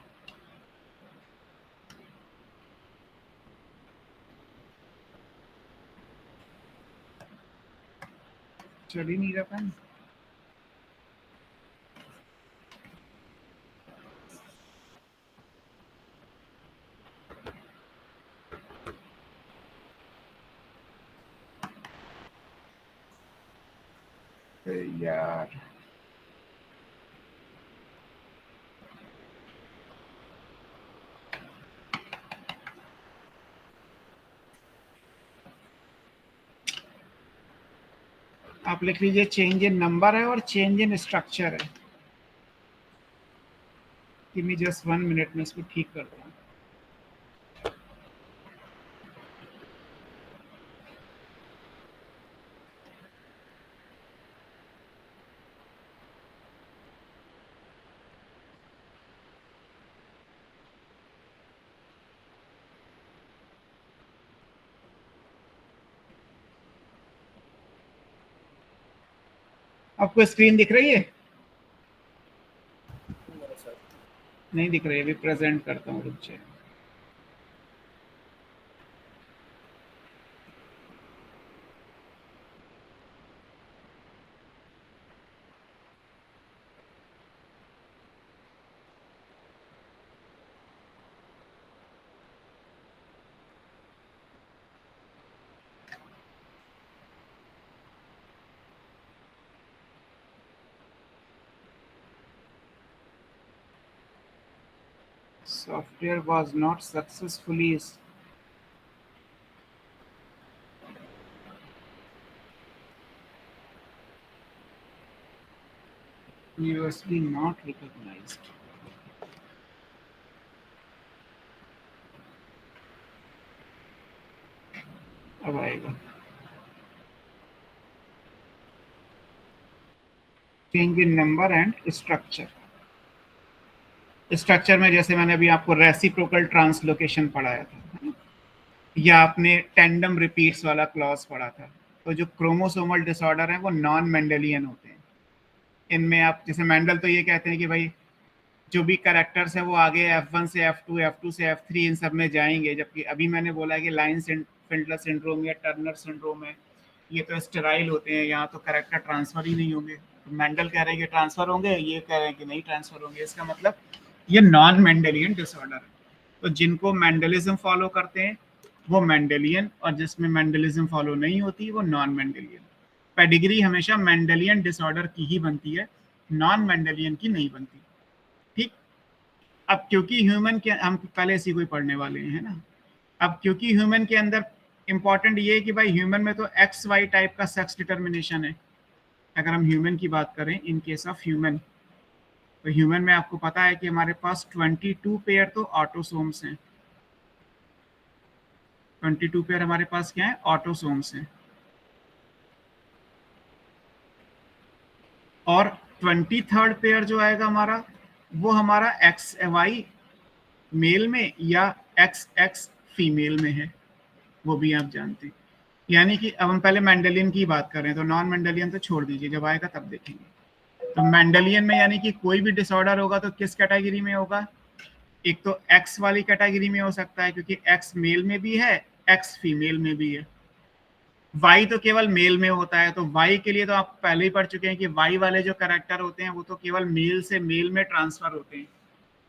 चल ही नहीं रहा पेन। यार आप लिख लीजिए, चेंज इन नंबर है और चेंज इन स्ट्रक्चर है। गिव मी जस्ट 1 मिनट में इसको ठीक करता हूँ। आपको स्क्रीन दिख रही है? नहीं दिख रही है, अभी प्रेजेंट करता हूँ, रुक जाए। Software was not successfully USB not recognized. अब आएगा। Change in number and structure. Structure में जैसे मैंने अभी आपको रेसिप्रोकल ट्रांसलोकेशन पढ़ाया था, या आपने टेंडम रिपीट्स वाला क्लॉज पढ़ा था। तो जो क्रोमोसोमल डिसऑर्डर है वो नॉन मेंडेलियन होते हैं। इनमें आप जैसे मेंडल तो ये कहते हैं कि भाई जो भी कैरेक्टर्स है वो आगे F1 से F2, F2 से F3 इन सब में जाएंगे, जबकि अभी मैंने बोला कि लाइन फिंटलर सिंड्रोम या टर्नर सिंड्रोम है, ये तो स्टेराइल होते हैं, यहाँ तो कैरेक्टर ट्रांसफर ही नहीं होंगे। तो मेंडल कह रहे हैं कि ट्रांसफर होंगे, ये कह रहे हैं कि नहीं ट्रांसफर होंगे। इसका मतलब ये नॉन मेंडेलियन डिसऑर्डर है। तो जिनको मेंडलिज्म फॉलो करते हैं वो मेंडेलियन, और जिसमें मेंडलिज्म फॉलो नहीं होती वो नॉन मेंडेलियन। पेडिग्री हमेशा मेंडेलियन डिसऑर्डर की ही बनती है, नॉन मेंडेलियन की नहीं बनती। ठीक, अब क्योंकि ह्यूमन के, हम पहले इसी को ही पढ़ने वाले हैं ना, अब क्योंकि ह्यूमन के अंदर इंपॉर्टेंट ये है कि भाई ह्यूमन में तो एक्स वाई टाइप का सेक्स डिटर्मिनेशन है। अगर हम ह्यूमन की बात करें, इन केस ऑफ ह्यूमन, तो ह्यूमन में आपको पता है कि हमारे पास 22 पेयर तो ऑटोसोम्स हैं। 22 पेयर हमारे पास क्या है, ऑटोसोम्स हैं। और 23rd पेयर जो आएगा हमारा, वो हमारा एक्स वाई मेल में या एक्स एक्स फीमेल में है, वो भी आप जानते हैं। यानी कि अब हम पहले मेंडेलियन की बात कर रहे हैं, तो नॉन मेंडेलियन तो छोड़ दीजिए, जब आएगा तब देखेंगे। तो मेंडेलियन में यानी कि कोई भी डिसऑर्डर होगा तो किस कैटेगरी में होगा, एक तो एक्स वाली कैटेगरी में हो सकता है क्योंकि एक्स मेल में भी है, एक्स फीमेल में भी है। वाई तो केवल मेल में होता है, तो वाई के लिए तो आप पहले ही पढ़ चुके हैं कि वाई वाले जो कैरेक्टर होते हैं वो तो केवल मेल से मेल में ट्रांसफर होते हैं।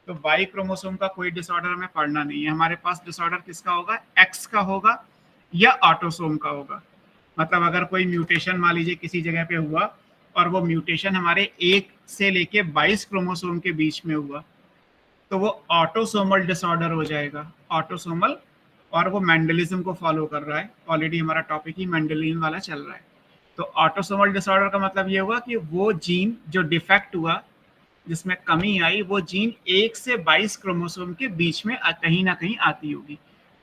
तो वाई क्रोमोसोम का कोई डिसऑर्डर हमें पढ़ना नहीं है। हमारे पास डिसऑर्डर किसका होगा, एक्स का होगा या ऑटोसोम का होगा। मतलब अगर कोई म्यूटेशन मान लीजिए किसी जगह पे हुआ और वो म्यूटेशन हमारे 1 से लेके 22 क्रोमोसोम के बीच में हुआ, तो वो ऑटोसोमल डिसऑर्डर हो जाएगा, ऑटोसोमल। और वो मेंडलिज्म को फॉलो कर रहा है, ऑलरेडी हमारा टॉपिक ही मेंडलियन वाला चल रहा है। तो ऑटोसोमल डिसऑर्डर का मतलब ये हुआ कि वो जीन जो डिफेक्ट हुआ, जिसमें कमी आई, वो जीन 1 से 22 क्रोमोसोम के बीच में कहीं ना कहीं आती होगी।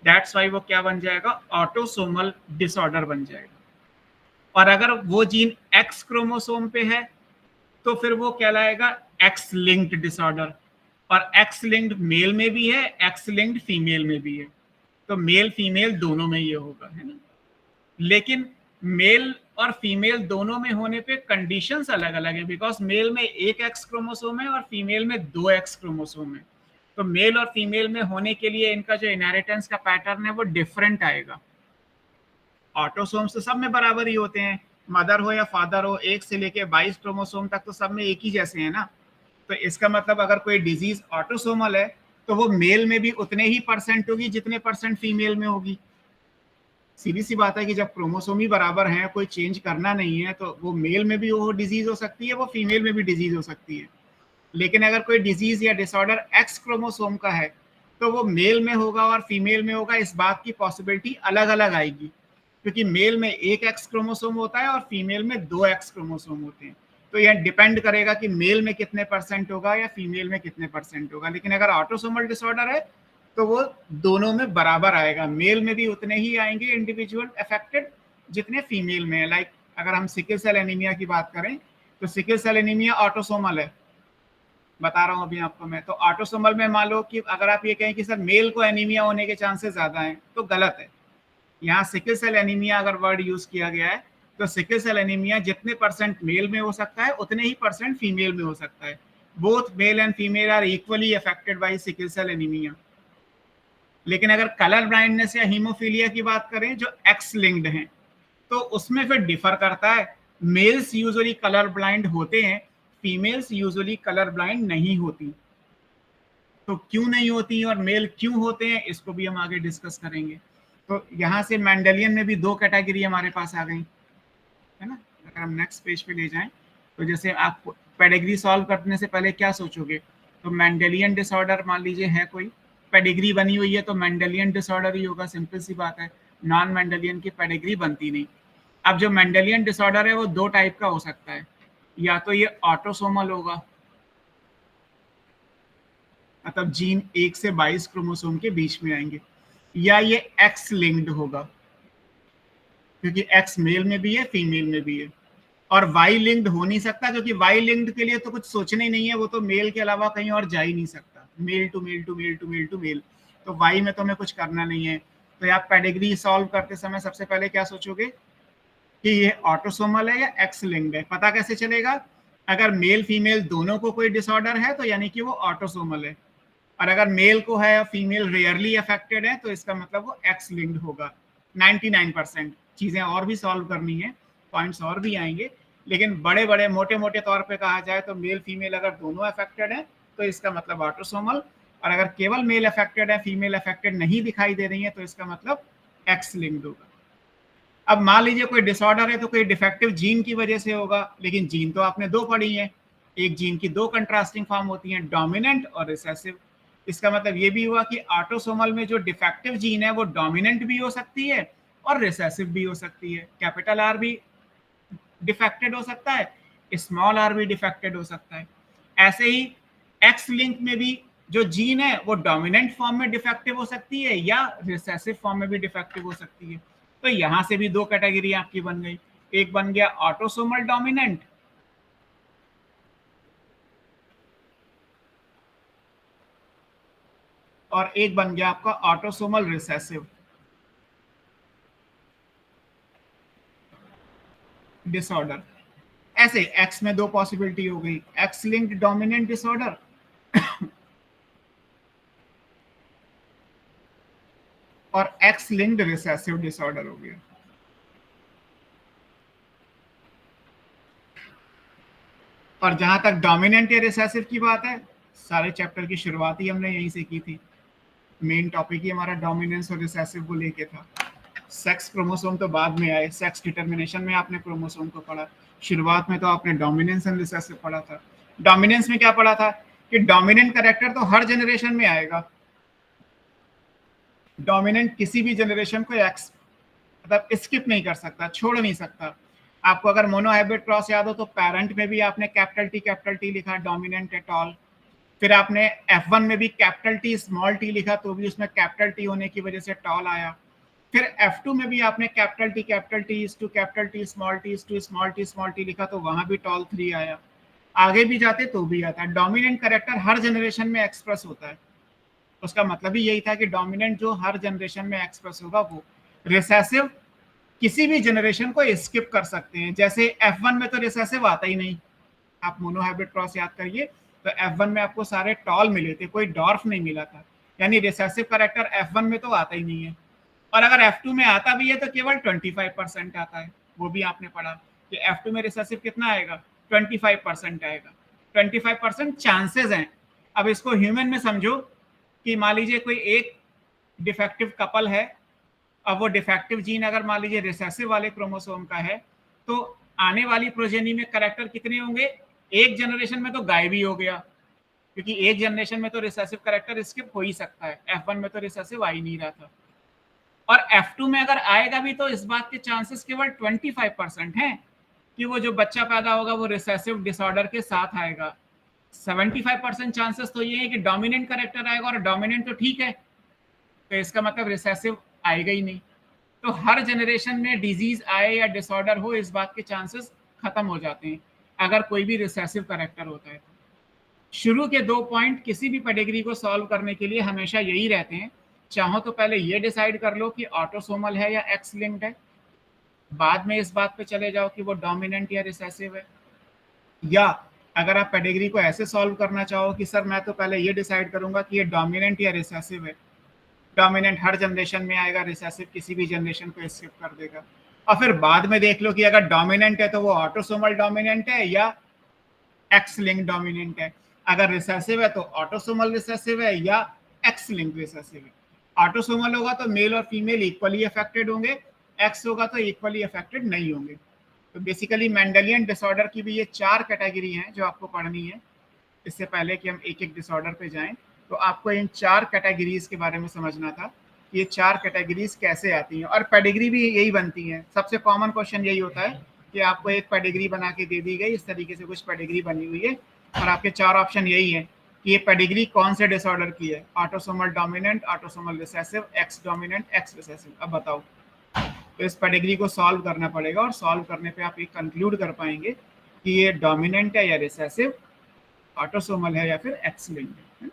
दैट्स वाई वो क्या बन जाएगा, ऑटोसोमल डिसऑर्डर बन जाएगा। और अगर वो जीन एक्स क्रोमोसोम पे है तो फिर वो कहलाएगा एक्स लिंक्ड डिसऑर्डर। और एक्स लिंक्ड मेल में भी है, एक्स लिंक्ड फीमेल में भी है, तो मेल फीमेल दोनों में ये होगा, है ना। लेकिन मेल और फीमेल दोनों में होने पे कंडीशंस अलग अलग है, बिकॉज मेल में 1 एक्स क्रोमोसोम है और फीमेल में 2 एक्स क्रोमोसोम है। तो मेल और फीमेल में होने के लिए इनका जो इनहेरिटेंस का पैटर्न है वो डिफरेंट आएगा। ऑटोसोम्स तो सब में बराबर ही होते हैं, मदर हो या फादर हो, 1 से लेके 22 क्रोमोसोम तक तो सब में एक ही जैसे हैं ना। तो इसका मतलब अगर कोई डिजीज ऑटोसोमल है तो वो मेल में भी उतने ही परसेंट होगी जितने परसेंट फीमेल में होगी। सीधी सी बात है कि जब क्रोमोसोम ही बराबर हैं, कोई चेंज करना नहीं है, तो वो मेल में भी वो डिजीज हो सकती है, वो फीमेल में भी डिजीज हो सकती है। लेकिन अगर कोई डिजीज या डिसऑर्डर एक्स क्रोमोसोम का है तो वो मेल में होगा और फीमेल में होगा, इस बात की पॉसिबिलिटी अलग अलग आएगी, क्योंकि मेल में 1 एक्स क्रोमोसोम होता है और फीमेल में 2 एक्स क्रोमोसोम होते हैं। तो यह डिपेंड करेगा कि मेल में कितने परसेंट होगा या फीमेल में कितने परसेंट होगा। लेकिन अगर ऑटोसोमल डिसऑर्डर है तो वो दोनों में बराबर आएगा, मेल में भी उतने ही आएंगे इंडिविजुअल अफेक्टेड जितने फीमेल में है। लाइक अगर हम सिकल सेल एनीमिया की बात करें तो सिकल सेल एनीमिया ऑटोसोमल है, बता रहा हूं अभी आपको मैं। तो ऑटोसोमल में मान लो कि अगर आप ये कहें कि सर मेल को एनीमिया होने के चांसेस ज्यादा हैं, तो गलत है। यहाँ सिकल सेल एनीमिया अगर वर्ड यूज किया गया है तो सिकल सेल एनीमिया जितने परसेंट मेल में हो सकता है उतने ही परसेंट फीमेल में हो सकता है। Both male and female are equally affected by sickle cell anaemia. लेकिन अगर कलर ब्लाइंडनेस या हीमोफीलिया की बात करें जो एक्स लिंक्ड हैं, तो उसमें फिर डिफर करता है। मेल्स यूजुअली कलर ब्लाइंड होते हैं, फीमेल्स यूजुअली कलर ब्लाइंड नहीं होती। तो क्यों नहीं होती और मेल क्यों होते हैं, इसको भी हम आगे डिस्कस करेंगे। तो यहाँ से मेंडेलियन में भी 2 कैटेगरी हमारे पास आ गई, है ना। अगर हम नेक्स्ट पेज पे ले जाएं तो जैसे आप पेडिग्री सॉल्व करने से पहले क्या सोचोगे, तो मेंडेलियन डिसऑर्डर मान लीजिए है कोई, पेडिग्री बनी हुई है तो मेंडेलियन डिसऑर्डर ही होगा, सिंपल सी बात है। नॉन मेंडेलियन की पेडिग्री बनती नहीं। अब जो मेंडेलियन डिसऑर्डर है वो 2 टाइप का हो सकता है, या तो ये ऑटोसोमल होगा, मतलब जीन 1 से 22 क्रोमोसोम के बीच में आएंगे, या ये एक्स लिंक्ड होगा, क्योंकि एक्स मेल में भी है फीमेल में भी है। और वाई लिंक्ड हो नहीं सकता, क्योंकि वाई लिंक्ड के लिए तो कुछ सोचना ही नहीं है, वो तो मेल के अलावा कहीं और जा ही नहीं सकता, male to male to male to male to male, तो वाई में तो हमें कुछ करना नहीं है। तो आप पेडिग्री सॉल्व करते समय सबसे पहले क्या सोचोगे कि ये ऑटोसोमल है या एक्स लिंक्ड है। पता कैसे चलेगा? अगर मेल फीमेल दोनों को कोई डिसऑर्डर है तो यानी कि वो ऑटोसोमल है, और अगर मेल को है या फीमेल रेयरली अफेक्टेड है तो इसका मतलब वो एक्स लिंक्ड होगा। 99%। चीजें और भी सॉल्व करनी है, पॉइंट्स और भी आएंगे, लेकिन बड़े बड़े मोटे मोटे तौर पे कहा जाए तो मेल फीमेल अगर दोनों अफेक्टेड है तो इसका मतलब ऑटोसोमल, और अगर केवल मेल अफेक्टेड है, फीमेल अफेक्टेड नहीं दिखाई दे रही है, तो इसका मतलब एक्स लिंक्ड होगा। अब मान लीजिए कोई डिसऑर्डर है तो कोई डिफेक्टिव जीन की वजह से होगा, लेकिन जीन तो आपने दो पढ़ी है, एक जीन की दो कंट्रास्टिंग फॉर्म होती हैं, डोमिनेंट और रिसेसिव। इसका मतलब ये भी हुआ कि ऑटोसोमल में जो डिफेक्टिव जीन है वो डोमिनेंट भी हो सकती है और रिसेसिव भी हो सकती है। कैपिटल आर भी डिफेक्टेड हो सकता है, स्मॉल आर भी डिफेक्टेड हो सकता है। ऐसे ही एक्स लिंक में भी जो जीन है वो डोमिनेंट फॉर्म में डिफेक्टिव हो सकती है या रिसेसिव फॉर्म में भी डिफेक्टिव हो सकती है। तो यहां से भी दो कैटेगरी आपकी बन गई, एक बन गया ऑटोसोमल डोमिनेंट और एक बन गया आपका ऑटोसोमल रिसेसिव डिसऑर्डर। ऐसे एक्स में दो पॉसिबिलिटी हो गई, एक्स लिंक्ड डोमिनेंट डिसऑर्डर और एक्स लिंक्ड रिसेसिव डिसऑर्डर हो गया। और जहां तक डोमिनेंट या रिसेसिव की बात है, सारे चैप्टर की शुरुआत ही हमने यहीं से की थी। मेन टॉपिक ही हमारा डोमिनेंस और रिसेसिव को लेके था। सेक्स क्रोमोसोम तो बाद में आए, सेक्स डिटर्मिनेशन में आपने क्रोमोसोम को पढ़ा, शुरुआत में तो आपने डोमिनेंस एंड रिसेसिव पढ़ा था। डोमिनेंस में क्या पढ़ा था कि डोमिनेंट कैरेक्टर तो हर जनरेशन में आएगा, डोमिनेंट किसी भी जनरेशन को एक्स मतलब स्किप नहीं कर सकता, छोड़ नहीं सकता। आपको अगर मोनोहाइब्रिड क्रॉस याद हो तो पेरेंट में भी आपने कैपिटल टी लिखा, डोमिनेंट एट ऑल। फिर आपने F1 में भी कैपिटल टी स्मॉल टी लिखा तो भी उसमें कैपिटल टी होने की वजह से टॉल आया। फिर F2 में भी आपने capital T is to capital T small T is to small T लिखा तो वहां भी टॉल 3 आया। आगे भी जाते तो भी आता है। डोमिनेंट कैरेक्टर हर जनरेशन में एक्सप्रेस होता है, उसका मतलब ही यही था कि डोमिनेंट जो हर जनरेशन में एक्सप्रेस होगा वो। रिसेसिव किसी भी जनरेशन को स्किप कर सकते हैं, जैसे F1 में तो रिसेसिव आता ही नहीं। आप मोनोहाइब्रिड क्रॉस याद करिए तो F1 में आपको सारे टॉल मिले थे, कोई डॉर्फ नहीं मिला था, यानी रिसेसिव कैरेक्टर F1 में तो आता ही नहीं है। और अगर F2 में आता भी है तो केवल 25% आता है, वो भी आपने पढ़ा कि F2 में रिसेसिव कितना आएगा, 25% आएगा। 25% चांसेस हैं। अब इसको ह्यूमन में समझो कि मान लीजिए कोई एक डिफेक्टिव कपल है, अब वो डिफेक्टिव जीन अगर मान लीजिए रिसेसिव वाले क्रोमोसोम का है तो आने वाली प्रोजेनी में कैरेक्टर कितने होंगे, एक जनरेशन में तो गायब ही हो गया, क्योंकि एक जनरेशन में तो रिसेसिव कैरेक्टर स्किप हो ही सकता है। F1 में तो रिसेसिव आ ही नहीं रहा था, और F2 में अगर आएगा भी तो इस बात के चांसेस केवल 25% हैं कि वो जो बच्चा पैदा होगा वो रिसेसिव डिसऑर्डर के साथ आएगा। 75% चांसेस तो ये है कि डोमिनेंट कैरेक्टर आएगा, और डोमिनेंट तो ठीक है, तो इसका मतलब रिसेसिव आएगा ही नहीं। तो हर जनरेशन में डिजीज आए या डिसऑर्डर हो इस बात के चांसेस खत्म हो जाते हैं अगर कोई भी रिसेसिव कैरेक्टर होता है। शुरू के 2 पॉइंट किसी भी पेडिग्री को सॉल्व करने के लिए हमेशा यही रहते हैं, चाहो तो पहले ये डिसाइड कर लो कि ऑटोसोमल है या एक्स लिंक्ड है, बाद में इस बात पे चले जाओ कि वो डोमिनेंट या रिसेसिव है। या अगर आप पेडिग्री को ऐसे सॉल्व करना चाहो कि सर मैं तो पहले ये डिसाइड करूंगा कि ये डोमिनेंट या रिसेसिव है, डोमिनेंट हर जनरेशन में आएगा, रिसेसिव किसी भी जनरेशन को स्किप कर देगा, और फिर बाद में देख लो कि अगर डोमिनेंट है तो वो ऑटोसोमल डोमिनेंट है या एक्स लिंक डोमिनेंट है, अगर रिसेसिव है तो ऑटोसोमल रिसेसिव है या एक्स लिंक रिसेसिव है। ऑटोसोमल होगा तो मेल और फीमेल इक्वली अफेक्टेड होंगे, एक्स होगा तो इक्वली अफेक्टेड नहीं होंगे। तो बेसिकली मेंडेलियन डिसऑर्डर की भी ये 4 कैटेगरी हैं जो आपको पढ़नी है। इससे पहले कि हम एक एक डिसऑर्डर पे जाएं तो आपको इन 4 कैटेगरीज के बारे में समझना था कि ये 4 कैटेगरीज कैसे आती हैं, और पेडिग्री भी यही बनती है। सबसे कॉमन क्वेश्चन यही होता है कि आपको एक पेडिग्री बना के दे दी गई, इस तरीके से कुछ पेडिग्री बनी हुई है और आपके 4 ऑप्शन यही है कि ये पेडिग्री कौन से डिसऑर्डर की है, autosomal dominant, autosomal recessive, x dominant, x recessive. अब बताओ तो इस पेडिग्री को सॉल्व करना पड़ेगा और सॉल्व करने पे आप ये कंक्लूड कर पाएंगे कि ये डोमिनेंट है या रिसेसिव, ऑटोसोमल है या फिर एक्स लिंक्ड है।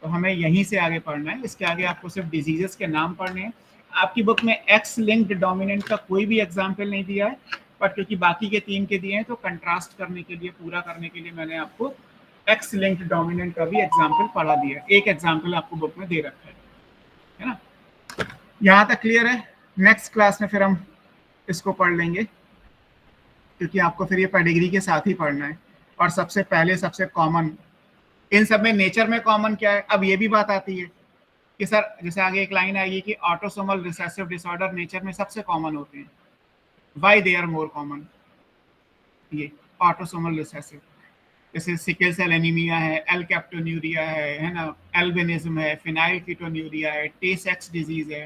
तो हमें यहीं से आगे पढ़ना है, इसके आगे आपको सिर्फ डिजीजेस के नाम पढ़ने हैं। आपकी बुक में एक्स लिंक्ड डोमिनेंट का कोई भी एग्जाम्पल नहीं दिया है, बट क्योंकि बाकी के 3 के दिए हैं तो कंट्रास्ट करने के लिए, पूरा करने के लिए मैंने आपको एक्स लिंक्ड डोमिनेंट का भी एग्जाम्पल पढ़ा दिया है। एक एग्जाम्पल आपको बुक में दे रखा है ना। यहाँ तक क्लियर है? नेक्स्ट क्लास में फिर हम इसको पढ़ लेंगे, क्योंकि आपको फिर ये पेडिग्री के साथ ही पढ़ना है। और सबसे पहले सबसे कॉमन इन सब में नेचर में कॉमन क्या है? अब ये भी बात आती है कि सर जैसे आगे एक लाइन आएगी कि ऑटोसोमल रिसेसिव डिसऑर्डर नेचर में सबसे कॉमन होते हैं, why they are more common? ये ऑटोसोमल रिसेसिव जैसे सिकल सेल एनीमिया है, एल कैप्टोन्यूरिया है ना, एल्बिनिज्म है, फिनाइलकीटोन्यूरिया है, टे सेक्स डिजीज है,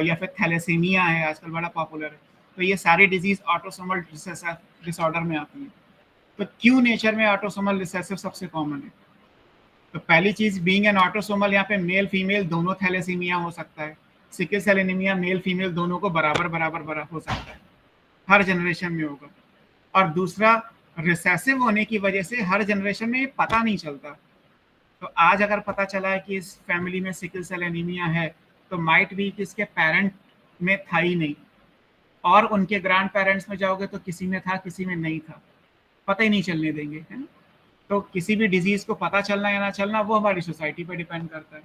या फिर थैलेसीमिया है, आजकल बड़ा पॉपुलर है। तो ये सारी डिजीज ऑटोसोमल रिसेसिव डिसऑर्डर में आती है। तो क्यों नेचर में ऑटोसोमल रिसेसिव सबसे कॉमन है? तो पहली चीज, बीइंग एन ऑटोसोमल, यहाँ पे मेल फीमेल दोनों थैलेसीमिया हो सकता है। Sickle cell anaemia male female दोनों को बराबर बराबर हो सकता है, हर जनरेशन में होगा। और दूसरा, रिसेसिव होने की वजह से हर जनरेशन में पता नहीं चलता। तो आज अगर पता चला है कि इस फैमिली में सिकल सेल एनीमिया है, तो माइट भी कि इसके पेरेंट में था ही नहीं, और उनके ग्रैंड पेरेंट्स में जाओगे तो किसी में था किसी में नहीं था, पता ही नहीं चलने देंगे, है ना। तो किसी भी डिजीज को पता चलना या ना चलना वो हमारी सोसाइटी पे डिपेंड करता है।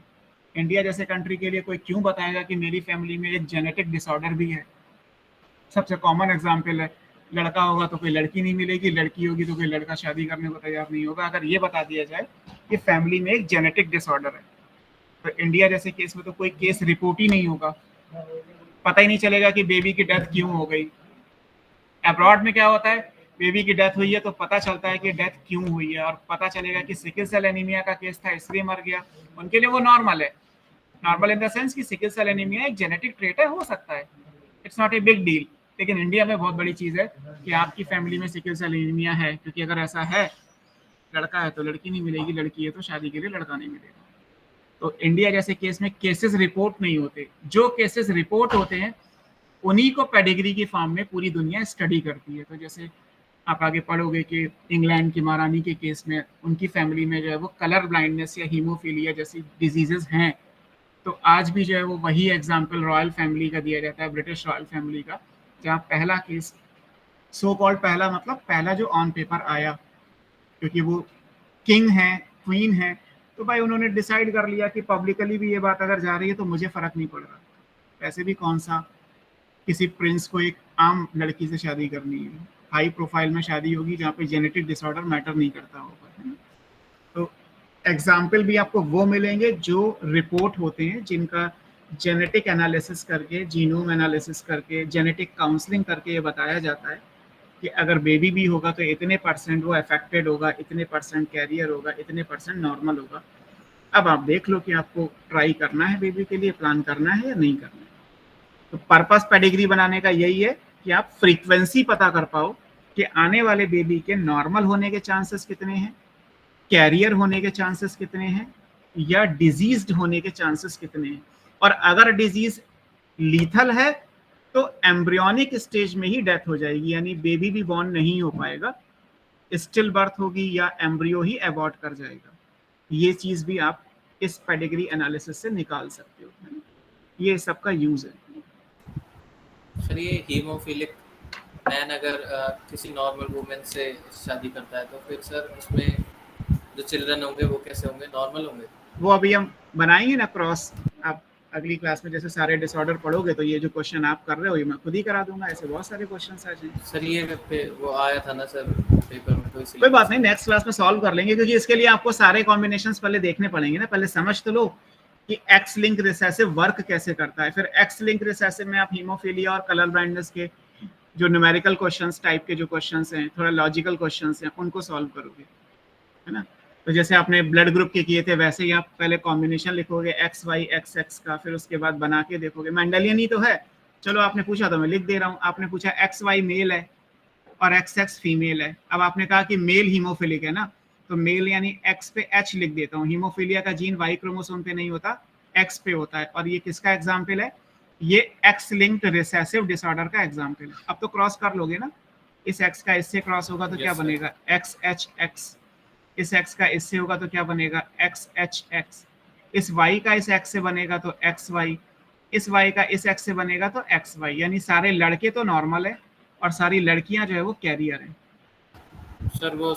इंडिया जैसे कंट्री के लिए कोई क्यों बताएगा कि मेरी फैमिली में एक जेनेटिक डिसऑर्डर भी है? सबसे कॉमन एग्जाम्पल है, लड़का होगा तो कोई लड़की नहीं मिलेगी, लड़की होगी तो कोई लड़का शादी करने को तैयार नहीं होगा। अगर ये बता दिया जाए कि फैमिली में एक जेनेटिक डिसऑर्डर है, तो इंडिया जैसे केस में तो कोई केस रिपोर्ट ही नहीं होगा, पता ही नहीं चलेगा कि बेबी की डेथ क्यों हो गई। अब्रॉड में क्या होता है, बेबी की डेथ हुई है तो पता चलता है कि डेथ क्यों हुई है, और पता चलेगा कि सिकल सेल एनीमिया का केस था इसलिए मर गया। उनके लिए वो नॉर्मल है, नॉर्मल इन द सेंस कि सिकल सेल एनीमिया एक जेनेटिक ट्रेट है, हो सकता है, it's not a big deal. लेकिन इंडिया में बहुत बड़ी चीज है कि आपकी फैमिली में सिकल सेल एनीमिया है, क्योंकि अगर ऐसा है, लड़का है तो लड़की नहीं मिलेगी, लड़की है तो शादी के लिए लड़का नहीं मिलेगा। तो इंडिया जैसे केस में केसेस रिपोर्ट नहीं होते, जो केसेस रिपोर्ट होते हैं उन्हीं को पेडिग्री की फॉर्म में पूरी दुनिया स्टडी करती है। तो जैसे आप आगे पढ़ोगे कि इंग्लैंड की महारानी के केस में उनकी फैमिली में जो है वो कलर ब्लाइंडनेस या हीमोफीलिया जैसी डिजीजेस हैं, तो आज भी जो है वो वही एग्जाम्पल रॉयल फैमिली का दिया जाता है, ब्रिटिश रॉयल फैमिली का, जहाँ पहला केस, सो कॉल्ड पहला मतलब पहला जो ऑन पेपर आया, क्योंकि वो किंग है, क्वीन है, तो भाई उन्होंने डिसाइड कर लिया कि पब्लिकली भी ये बात अगर जा रही है तो मुझे फर्क नहीं पड़ रहा, वैसे भी कौन सा किसी प्रिंस को एक आम लड़की से शादी करनी है, हाई प्रोफाइल में शादी होगी जहाँ पे जेनेटिक डिसऑर्डर मैटर नहीं करता होगा, है ना। तो एग्जाम्पल भी आपको वो मिलेंगे जो रिपोर्ट होते हैं, जिनका जेनेटिक एनालिसिस करके, जीनोम एनालिसिस करके, जेनेटिक काउंसलिंग करके ये बताया जाता है कि अगर बेबी भी होगा तो इतने परसेंट वो अफेक्टेड होगा, इतने परसेंट कैरियर होगा, इतने परसेंट नॉर्मल होगा। अब आप देख लो कि आपको ट्राई करना है बेबी के लिए, प्लान करना है या नहीं करना है। तो पर्पस पेडिग्री बनाने का यही है कि आप फ्रीक्वेंसी पता कर पाओ कि आने वाले बेबी के नॉर्मल होने के चांसेस कितने हैं, कैरियर होने के चांसेस कितने हैं, या डिजीज्ड होने के चांसेस कितने हैं। और अगर डिजीज लीथल है तो एम्ब्रियोनिक स्टेज में ही डेथ हो जाएगी, यानी बेबी भी बॉर्न नहीं हो पाएगा, स्टिल बर्थ होगी या एम्ब्रियो ही अबॉर्ट कर जाएगा। ये चीज भी आप इस पेडिग्री एनालिसिस से निकाल सकते हो, है ना? ये सबका यूज है। सर ये हीमोफिलिक मैन अगर किसी नॉर्मल वुमेन से शादी करता है तो फिर सर उसमें जो चिल्ड्रन होंगे वो कैसे होंगे, नॉर्मल होंगे? वो अभी हम बनाएंगे ना क्रॉस, आप अगली क्लास में जैसे सारे डिसऑर्डर पढ़ोगे तो ये जो क्वेश्चन आप कर रहे हो ये मैं खुद ही करा दूंगा, ऐसे बहुत सारे क्वेश्चन आ जाएंगे। सर ये वो आया था ना सर पेपर में, तो कोई बात नहीं, नेक्स्ट क्लास में सॉल्व कर लेंगे, क्योंकि इसके लिए आपको सारे कॉम्बिनेशंस पहले देखने पड़ेंगे ना। पहले समझ तो लो कि एक्स लिंक रिसेसिव वर्क कैसे करता है, फिर एक्स लिंक रिसेसिव में आप हीमोफीलिया और कलर ब्लाइंडनेस के जो न्यूमेरिकल क्वेश्चंस टाइप के जो क्वेश्चंस हैं, थोड़ा लॉजिकल क्वेश्चंस हैं, उनको सॉल्व करोगे, है ना। तो जैसे आपने ब्लड ग्रुप के किए थे वैसे ही आप पहले कॉम्बिनेशन लिखोगे एक्स वाई एक्स एक्स का, फिर उसके बाद बना के देखोगे। मेंडेलियन ही तो है, चलो आपने पूछा तो मैं लिख दे रहा हूँ। आपने पूछा एक्स वाई मेल है और एक्स एक्स फीमेल है। अब आपने कहा कि मेल हीमोफिलिक है ना, तो मेल यानी एक्स पे एच लिख देता हूँ। हीमोफीलिया का जीन वाई क्रोमोसोम पे नहीं होता, एक्स पे होता है। और ये किसका एग्जाम्पल है? ये एक्स लिंक्ड रिसेसिव डिसऑर्डर का एग्जाम्पल है। अब तो क्रॉस कर लोगे ना, इस एक्स का इससे क्रॉस होगा तो Yes, क्या sir. बनेगा एक्स एच एक्स, इस एक्स का इससे होगा तो क्या बनेगा एक्स एच एक्स, इस वाई का इस एक्स से बनेगा तो एक्स वाई, इस वाई का इस एक्स से बनेगा तो एक्स वाई। यानी सारे लड़के तो नॉर्मल है और सारी लड़कियां जो है वो कैरियर हैं। सर वो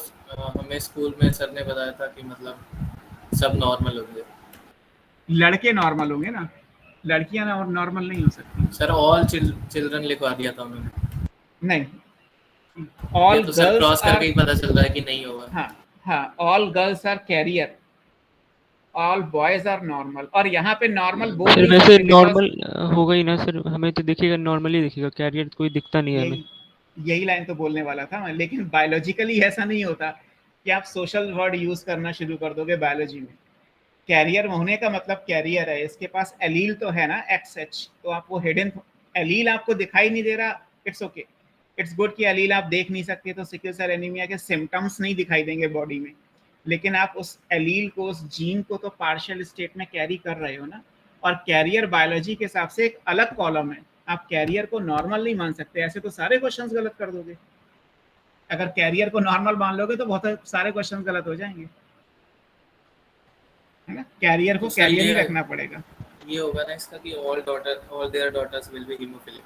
हमें स्कूल में सर ने बताया था कि मतलब सब नॉर्मल होंगे। लड़के नॉर्मल होंगे ना, लड़कियां नॉर्मल नहीं हो सकती। सर ऑल चिल्ड्रन लिखवा दिया था उन्होंने। नहीं, ये ऑल तो सर गर्ल्स क्रॉस आर, करके ही पता चल रहा है कि नहीं होगा। हाँ हाँ, all girls are carrier, all boys are normal. और यहाँ पे नॉर्मल बोल सर नहीं वैसे सकते because नॉर्मल होगा ही ना सर, हमें तो दिखेगा नॉर्मली दिखेगा, कैरियर कोई दिखता नहीं है हमें। यही लाइन तो बोलने वाला था मैं, लेकिन बायोलॉजिकली ऐसा नहीं होता कि आप सोशल वर्ड यूज करना शुरू कर दोगे बायोलॉजी में। कैरियर होने का मतलब कैरियर है, इसके पास एलील तो है ना एक्स एच, तो आप वो हिडन एलील आपको दिखाई नहीं दे रहा, इट्स ओके, इट्स गुड कि एलील आप देख नहीं सकते, तो सिकल सेल एनीमिया के सिम्टम्स नहीं दिखाई देंगे बॉडी में, लेकिन आप उस एलील को, उस जीन को तो पार्शियल स्टेट में कैरी कर रहे हो ना। और कैरियर बायोलॉजी के हिसाब से एक अलग कॉलम है, आप कैरियर को नॉर्मल नहीं मान सकते, ऐसे तो सारे क्वेश्चंस गलत कर दोगे। अगर कैरियर को नॉर्मल मान लोगे तो बहुत सारे क्वेश्चंस गलत हो जाएंगे, है ना। कैरियर को तो सर कैरियर ही रखना पड़ेगा। ये होगा ना इसका कि all their daughters will be haemophilic.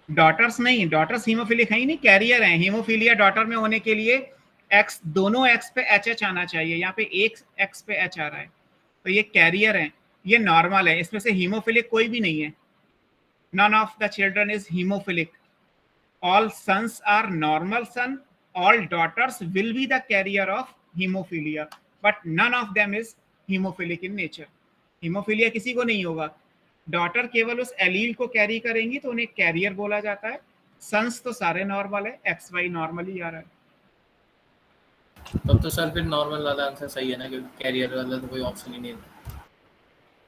Daughters नहीं, डॉटर्स हीमोफिलिक है ही नहीं, कैरियर है। हीमोफिलिया डॉटर में होने के लिए एक्स, दोनों एक्स पे एच एच आना चाहिए, यहाँ पे एक एक्स पे एच आ रहा है, तो ये कैरियर है, ये नॉर्मल है, इसमें से हीमोफिलिक कोई भी नहीं है। None of the children is haemophilic, all sons are normal son, all daughters will be the carrier of hemophilia, but none of them is hemophilic in nature. Haemophilia किसी को नहीं होगा, डॉटर केवल उस एलील को कैरी करेंगी तो उन्हें कैरियर बोला जाता है। सन्स तो सारे नॉर्मल है, एक्स वाई नॉर्मली आ रहा है। तब तो सर फिर नॉर्मल वाला आंसर सही है ना, क्योंकि कैरियर वाला तो कोई ऑप्शन ही नहीं है।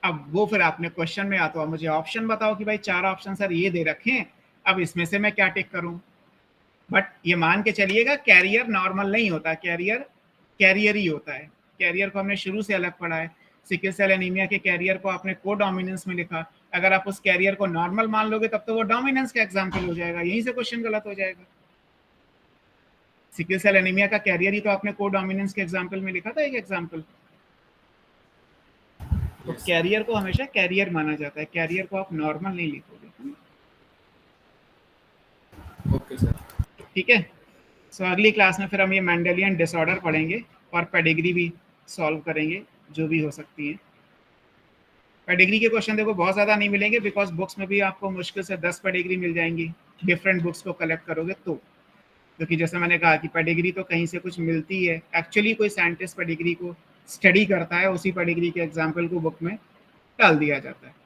अब वो फिर आपने क्वेश्चन में आता, मुझे ऑप्शन बताओ कि भाई 4 ऑप्शन सर ये दे रखे हैं, अब इसमें से मैं क्या टिक करूं। बट ये मान के चलिएगा कैरियर नॉर्मल नहीं होता, कैरियर कैरियर ही होता है। कैरियर को हमने शुरू से अलग पढ़ा है, सिकल सेल एनीमिया के कैरियर को आपने को डोमिनेंस में लिखा, अगर आप उस कैरियर को नॉर्मल मान लोगे तब तो वो डोमिनेंस का एग्जाम्पल हो जाएगा, यहीं से क्वेश्चन गलत हो जाएगा। सिकल सेल एनीमिया का कैरियर ही तो आपने को डोमिनेंस के एग्जाम्पल में लिखा था, एक एग्जाम्पल। तो कैरियर को हमेशा कैरियर माना जाता है, कैरियर को आप नॉर्मल नहीं लिखोगे। ओके सर, ठीक है। सो अगली क्लास में फिर हम ये मेंडेलियन डिसऑर्डर पढ़ेंगे और पेडिग्री भी सॉल्व करेंगे, जो भी हो सकती है। पेडिग्री के क्वेश्चन देखो बहुत ज़्यादा नहीं मिलेंगे, बिकॉज बुक्स में भी आपको मुश्किल से 10 पेडिग्री मिल जाएंगी, डिफरेंट बुक्स को कलेक्ट करोगे तो। क्योंकि जैसे मैंने कहा कि पेडिग्री तो कहीं से कुछ मिलती है, एक्चुअली कोई साइंटिस्ट पेडिग्री को स्टडी करता है, उसी पेडिग्री के एग्जाम्पल को बुक में डाल दिया जाता है।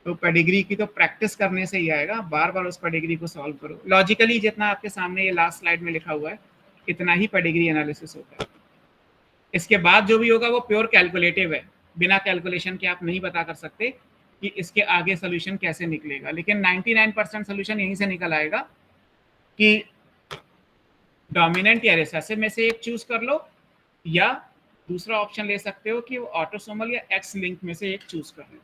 तो पेडिग्री की तो प्रैक्टिस करने से ही आएगा, बार बार उस पेडिग्री को सॉल्व करो। लॉजिकली जितना आपके सामने ये लास्ट स्लाइड में लिखा हुआ है, इतना ही पेडिग्री एनालिसिस होता है। इसके बाद जो भी होगा वो प्योर कैलकुलेटिव है, बिना कैलकुलेशन के आप नहीं पता कर सकते कि इसके आगे सोल्यूशन कैसे निकलेगा। लेकिन 99% सोल्यूशन यहीं से निकल आएगा कि डोमिनेंट या रिसेसिव में से एक चूज कर लो, या दूसरा ऑप्शन ले सकते हो कि वो ऑटोसोमल या एक्स लिंक में से एक चूज कर लो।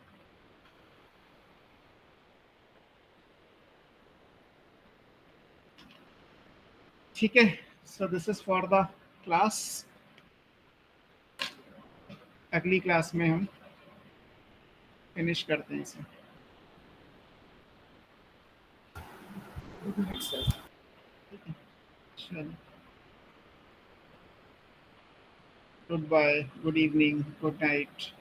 ठीक है, so this is for the class. अगली क्लास में हम फिनिश करते हैं इसे। चलो, good bye, good evening, good night.